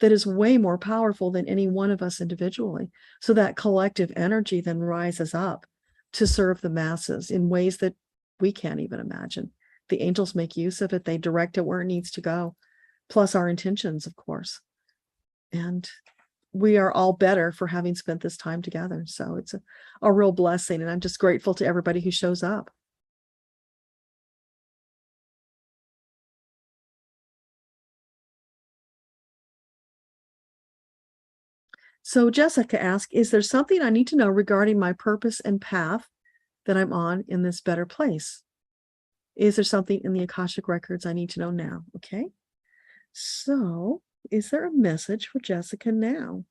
that is way more powerful than any one of us individually. So that collective energy then rises up to serve the masses in ways that we can't even imagine. The angels make use of it. They direct it where it needs to go, plus our intentions, of course. And we are all better for having spent this time together. So it's a real blessing. And I'm just grateful to everybody who shows up. So Jessica asked, is there something I need to know regarding my purpose and path that I'm on in this better place? Is there something in the Akashic records I need to know now? Okay. So is there a message for Jessica now?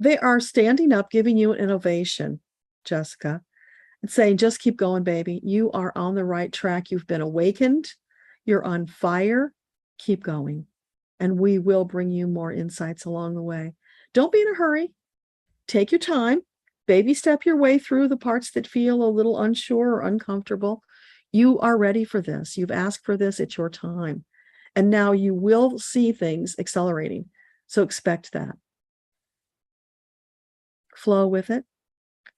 They are standing up, giving you an ovation, Jessica, and saying, just keep going, baby. You are on the right track. You've been awakened. You're on fire. Keep going. And we will bring you more insights along the way. Don't be in a hurry. Take your time. Baby step your way through the parts that feel a little unsure or uncomfortable. You are ready for this. You've asked for this. It's your time. And now you will see things accelerating. So expect that. Flow with it.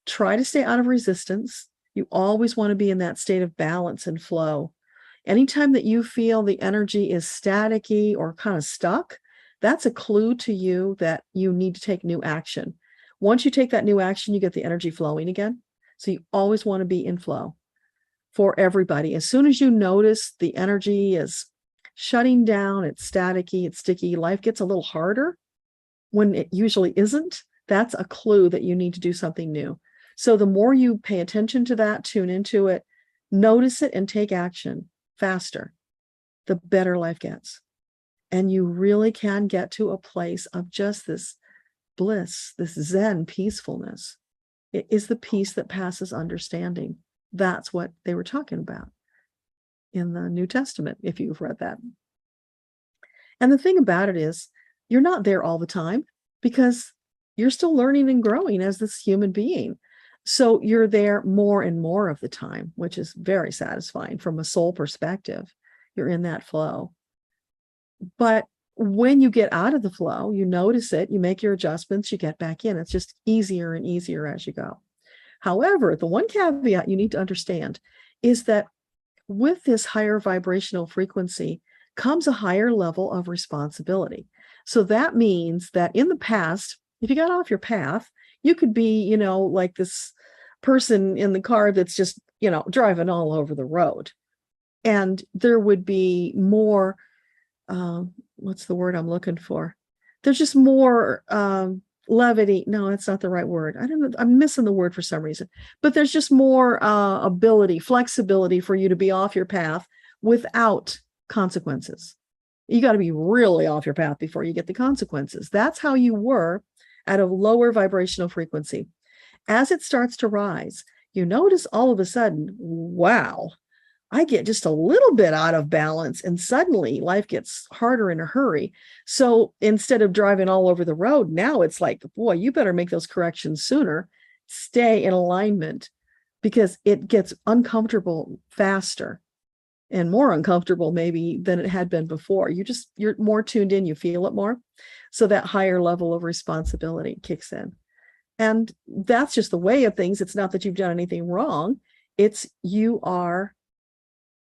Try to stay out of resistance. You always want to be in that state of balance and flow. Anytime that you feel the energy is staticky or kind of stuck, that's a clue to you that you need to take new action. Once you take that new action, you get the energy flowing again. So you always want to be in flow for everybody. As soon as you notice the energy is shutting down, it's staticky, it's sticky, life gets a little harder when it usually isn't, that's a clue that you need to do something new. So the more you pay attention to that, tune into it, notice it, and take action faster, the better life gets. And you really can get to a place of just this bliss, this Zen peacefulness. It is the peace that passes understanding. That's what they were talking about in the New Testament, if you've read that. And the thing about it is, you're not there all the time because you're still learning and growing as this human being. So you're there more and more of the time, which is very satisfying from a soul perspective. You're in that flow. But when you get out of the flow, you notice it, you make your adjustments, you get back in. It's just easier and easier as you go. However, the one caveat you need to understand is that with this higher vibrational frequency comes a higher level of responsibility. So that means that in the past, if you got off your path, you could be, like this person in the car that's just, driving all over the road. And there would be more, what's the word I'm looking for? There's just more levity. No, that's not the right word. I don't know. I'm missing the word for some reason. But there's just more flexibility for you to be off your path without consequences. You got to be really off your path before you get the consequences. That's how you were at a lower vibrational frequency. As it starts to rise, you notice all of a sudden, wow, I get just a little bit out of balance and suddenly life gets harder in a hurry. So instead of driving all over the road, now it's like, boy, you better make those corrections sooner. Stay in alignment because it gets uncomfortable faster and more uncomfortable maybe than it had been before. You're more tuned in, you feel it more. So that higher level of responsibility kicks in. And that's just the way of things. It's not that you've done anything wrong. It's you are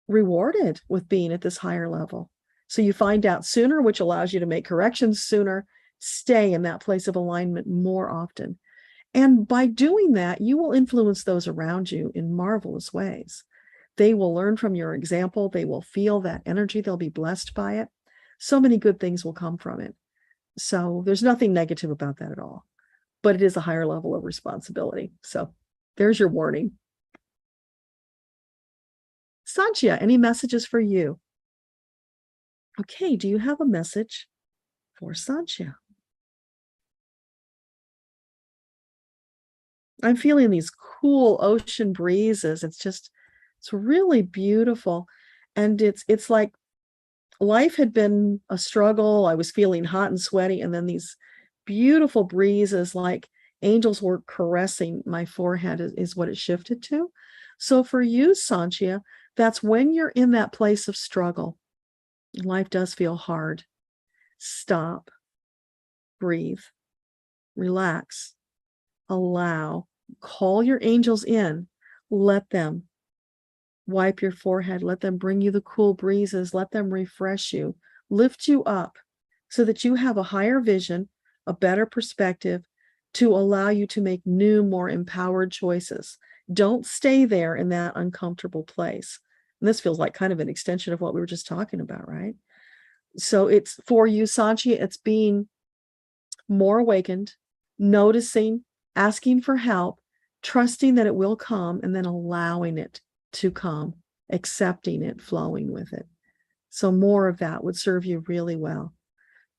rewarded with being at this higher level. So you find out sooner, which allows you to make corrections sooner, stay in that place of alignment more often. And by doing that, you will influence those around you in marvelous ways. They will learn from your example. They will feel that energy. They'll be blessed by it. So many good things will come from it. So there's nothing negative about that at all. But it is a higher level of responsibility. So there's your warning. Sanchia, any messages for you? Okay, do you have a message for Sanchia? I'm feeling these cool ocean breezes. It's really beautiful. And it's like life had been a struggle. I was feeling hot and sweaty, and then these beautiful breezes, like angels were caressing my forehead, is what it shifted to. So for you, Sanchia, that's when you're in that place of struggle. Life does feel hard. Stop, breathe, relax, allow, call your angels in, let them wipe your forehead, let them bring you the cool breezes, let them refresh you, lift you up so that you have a higher vision, a better perspective to allow you to make new, more empowered choices. Don't stay there in that uncomfortable place. And this feels like kind of an extension of what we were just talking about, right? So it's for you, Sanchia, it's being more awakened, noticing, asking for help, trusting that it will come, and then allowing it to come, accepting it, flowing with it. So more of that would serve you really well.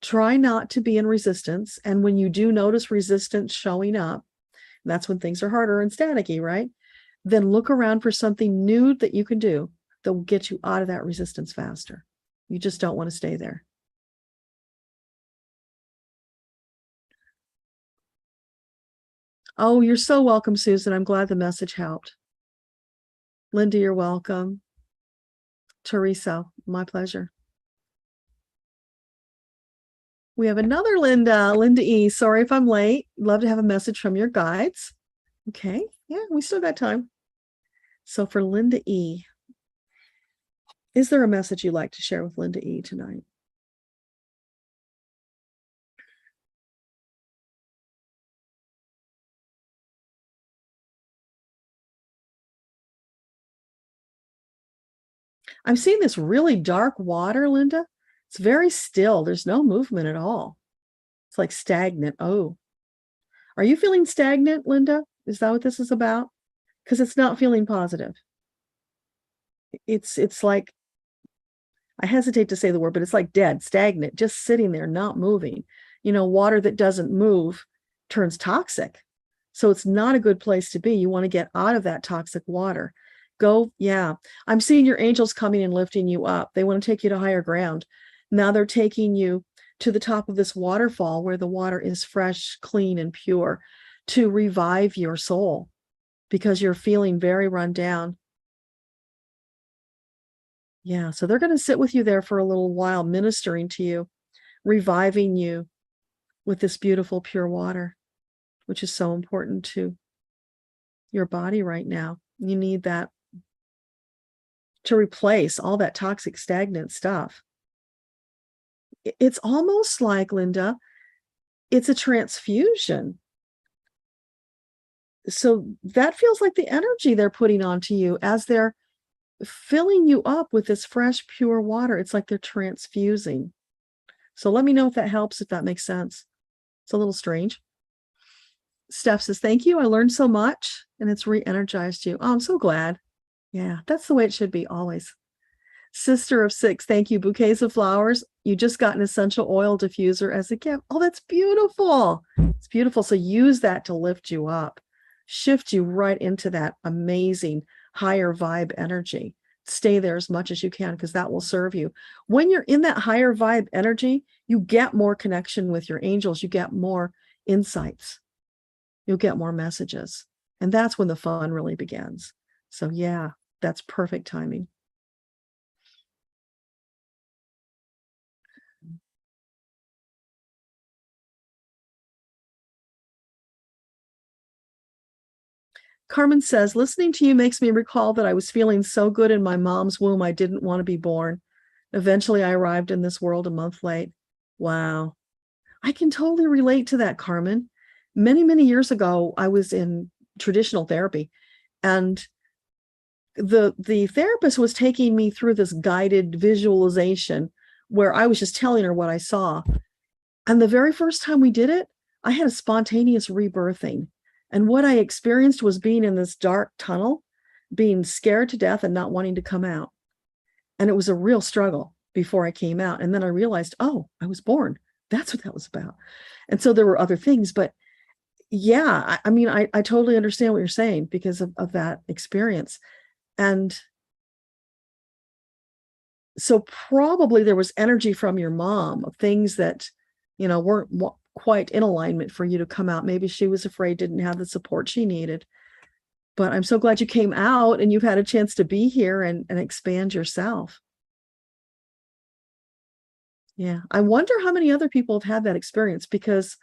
Try not to be in resistance. And when you do notice resistance showing up, that's when things are harder and staticky, right? Then look around for something new that you can do that will get you out of that resistance faster. You just don't want to stay there. Oh, you're so welcome, Susan. I'm glad the message helped. Linda, you're welcome. Teresa, my pleasure. We have another Linda, Linda E. Sorry if I'm late. Love to have a message from your guides. Okay. Yeah, we still got time. So for Linda E., is there a message you'd like to share with Linda E. tonight? I'm seeing this really dark water, Linda. It's very still. There's no movement at all. It's like stagnant. Oh, are you feeling stagnant, Linda? Is that what this is about? Because it's not feeling positive. It's like, I hesitate to say the word, but it's like dead, stagnant, just sitting there, not moving. You know, water that doesn't move turns toxic. So it's not a good place to be. You want to get out of that toxic water. Go, yeah. I'm seeing your angels coming and lifting you up. They want to take you to higher ground. Now they're taking you to the top of this waterfall where the water is fresh, clean, and pure to revive your soul because you're feeling very run down. Yeah, so they're going to sit with you there for a little while, ministering to you, reviving you with this beautiful, pure water, which is so important to your body right now. You need that to replace all that toxic, stagnant stuff. It's almost like, Linda, it's a transfusion. So that feels like the energy they're putting onto you as they're filling you up with this fresh, pure water. It's like they're transfusing. So let me know if that helps, if that makes sense. It's a little strange. Steph says, thank you. I learned so much and it's re-energized you. Oh, I'm so glad. Yeah, that's the way it should be always. Sister of Six, thank you. Bouquets of flowers. You just got an essential oil diffuser as a gift. Oh, that's beautiful. It's beautiful. So use that to lift you up, shift you right into that amazing higher vibe energy. Stay there as much as you can because that will serve you. When you're in that higher vibe energy, you get more connection with your angels. You get more insights. You'll get more messages. And that's when the fun really begins. So yeah, that's perfect timing. Carmen says, listening to you makes me recall that I was feeling so good in my mom's womb, I didn't want to be born. Eventually, I arrived in this world a month late. Wow. I can totally relate to that, Carmen. Many, many years ago, I was in traditional therapy, and the therapist was taking me through this guided visualization where I was just telling her what I saw. And the very first time we did it, I had a spontaneous rebirthing. And what I experienced was being in this dark tunnel, being scared to death and not wanting to come out. And it was a real struggle. before I came out. And then I realized, oh, I was born. That's what that was about. And so there were other things, but yeah, I mean, I totally understand what you're saying because of that experience. And so probably there was energy from your mom of things that, weren't quite in alignment for you to come out. Maybe she was afraid, didn't have the support she needed. But I'm so glad you came out and you've had a chance to be here and expand yourself. Yeah. I wonder how many other people have had that experience, because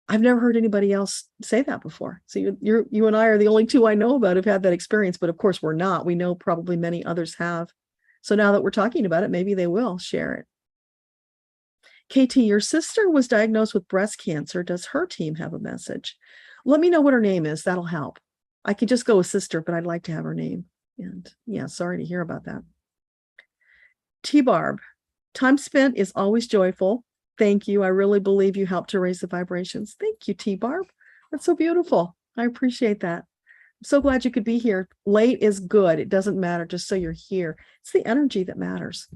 I've never heard anybody else say that before. So you and I are the only two I know about who've had that experience, but of course we're not. We know probably many others have. So now that we're talking about it, maybe they will share it. KT, your sister was diagnosed with breast cancer. Does her team have a message? Let me know what her name is. That'll help. I could just go with sister, but I'd like to have her name. And yeah, sorry to hear about that. T-Barb, time spent is always joyful. Thank you. I really believe you helped to raise the vibrations. Thank you, T-Barb. That's so beautiful. I appreciate that. I'm so glad you could be here. Late is good. It doesn't matter, just so you're here. It's the energy that matters.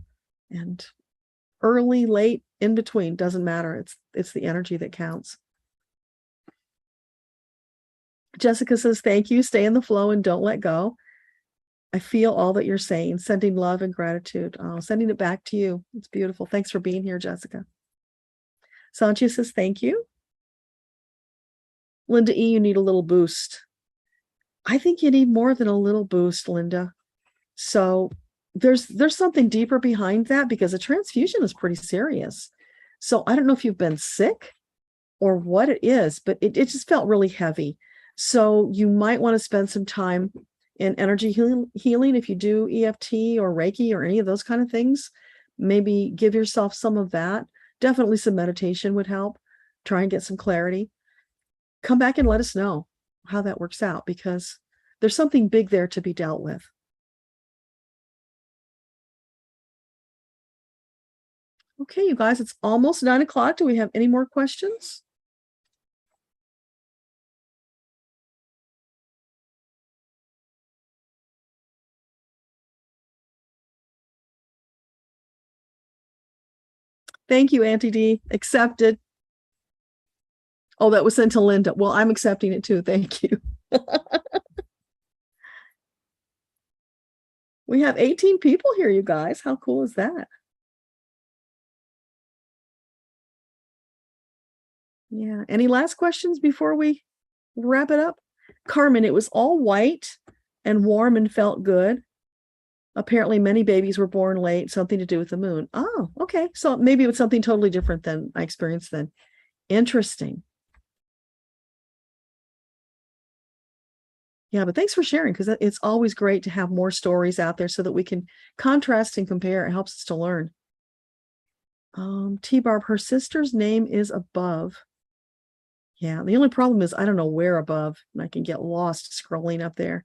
And early, late, in between, doesn't matter. It's the energy that counts. Jessica says, thank you. Stay in the flow and don't let go. I feel all that you're saying. Sending love and gratitude. Oh, sending it back to you. It's beautiful. Thanks for being here, Jessica. Sanchi says, thank you. Linda E., you need a little boost. I think you need more than a little boost, Linda. So there's something deeper behind that, because a transfusion is pretty serious. So I don't know if you've been sick or what it is, but it just felt really heavy. So you might want to spend some time in energy healing if you do EFT or Reiki or any of those kind of things. Maybe give yourself some of that. Definitely some meditation would help. Try and get some clarity. Come back and let us know how that works out, because there's something big there to be dealt with. Okay, you guys, it's almost 9 o'clock. Do we have any more questions? Thank you, Auntie D. Accepted. Oh, that was sent to Linda. Well, I'm accepting it too. Thank you. We have 18 people here, you guys. How cool is that? Yeah. Any last questions before we wrap it up? Carmen, it was all white and warm and felt good. Apparently, many babies were born late, something to do with the moon. Oh, okay. So maybe it was something totally different than I experienced then. Interesting. Yeah, but thanks for sharing, because it's always great to have more stories out there so that we can contrast and compare. It helps us to learn. T-Barb, her sister's name is above. Yeah, the only problem is I don't know where above, and I can get lost scrolling up there.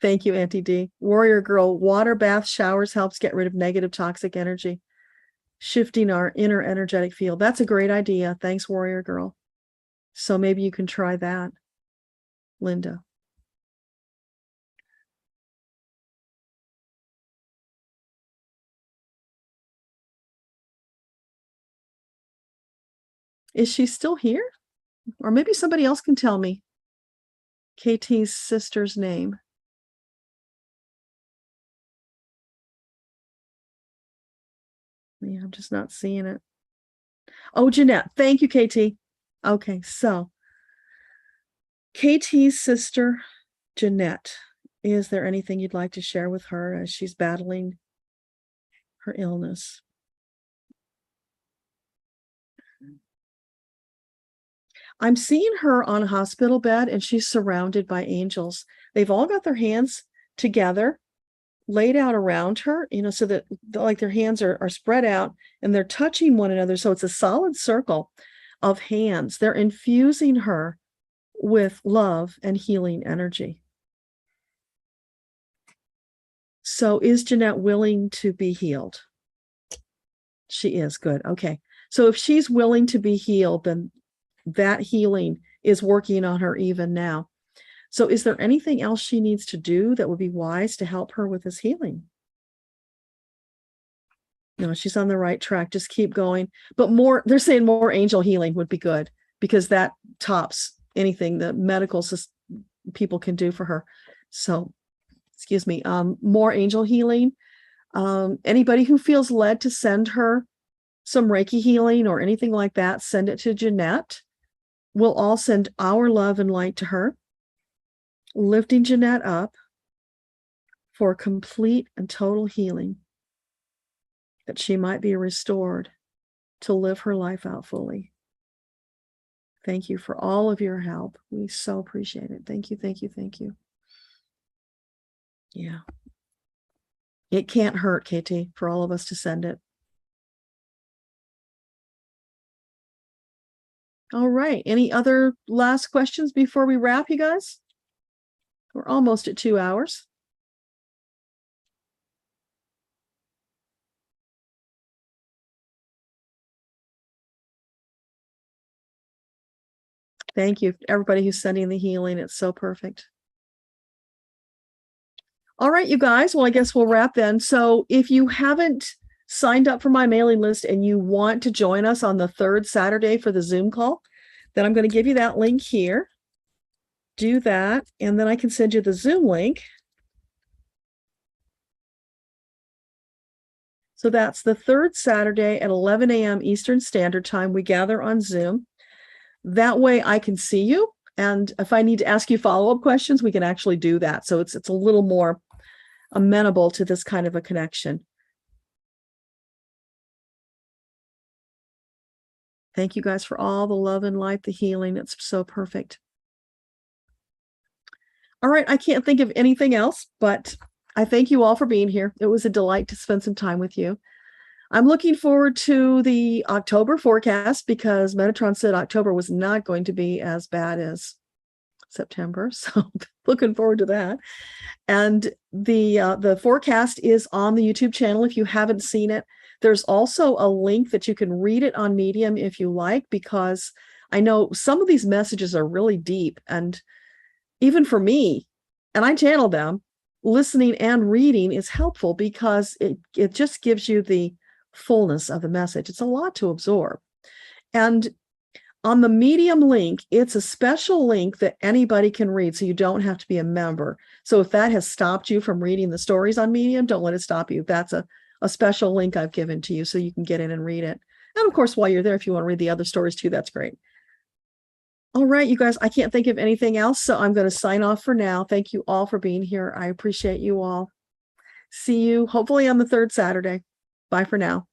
Thank you, Auntie D. Warrior Girl, water bath showers helps get rid of negative toxic energy, shifting our inner energetic field. That's a great idea. Thanks, Warrior Girl. So maybe you can try that, Linda. Is she still here? Or maybe somebody else can tell me KT's sister's name. Yeah, I'm just not seeing it. Oh, Jeanette. Thank you, KT. Okay, so KT's sister, Jeanette. Is there anything you'd like to share with her as she's battling her illness? I'm seeing her on a hospital bed, and she's surrounded by angels. They've all got their hands together, laid out around her, so that like their hands are spread out and they're touching one another. So it's a solid circle of hands. They're infusing her with love and healing energy. So is Jeanette willing to be healed? She is. Good. Okay. So if she's willing to be healed, then that healing is working on her even now. So is there anything else she needs to do that would be wise to help her with this healing? No, she's on the right track. Just keep going. But more, they're saying more angel healing would be good, because that tops anything the medical people can do for her. So, excuse me, more angel healing. Anybody who feels led to send her some Reiki healing or anything like that, send it to Jeanette. We'll all send our love and light to her, lifting Jeanette up for complete and total healing, that she might be restored to live her life out fully. Thank you for all of your help. We so appreciate it. Thank you, thank you, thank you. Yeah. It can't hurt, KT, for all of us to send it. All right. Any other last questions before we wrap, you guys? We're almost at 2 hours. Thank you, everybody who's sending the healing. It's so perfect. All right, you guys. Well, I guess we'll wrap then. So if you haven't signed up for my mailing list and you want to join us on the 3rd Saturday for the Zoom call, then I'm going to give you that link here. Do that, and then I can send you the Zoom link. So that's the 3rd Saturday at 11 a.m. Eastern Standard Time. We gather on Zoom. That way I can see you. And if I need to ask you follow-up questions, we can actually do that. So it's a little more amenable to this kind of a connection. Thank you guys for all the love and light, the healing. It's so perfect. All right, I can't think of anything else, but I thank you all for being here. It was a delight to spend some time with you. I'm looking forward to the October forecast, because Metatron said October was not going to be as bad as September. So looking forward to that. And the forecast is on the YouTube channel if you haven't seen it. There's also a link that you can read it on Medium if you like, because I know some of these messages are really deep. And even for me, and I channel them, listening and reading is helpful, because it just gives you the fullness of the message. It's a lot to absorb. And on the Medium link, it's a special link that anybody can read, so you don't have to be a member. So if that has stopped you from reading the stories on Medium, don't let it stop you. That's a special link I've given to you, so you can get in and read it. And of course, while you're there, if you want to read the other stories too, that's great. All right, you guys, I can't think of anything else, so I'm going to sign off for now. Thank you all for being here. I appreciate you all. See you hopefully on the 3rd Saturday. Bye for now.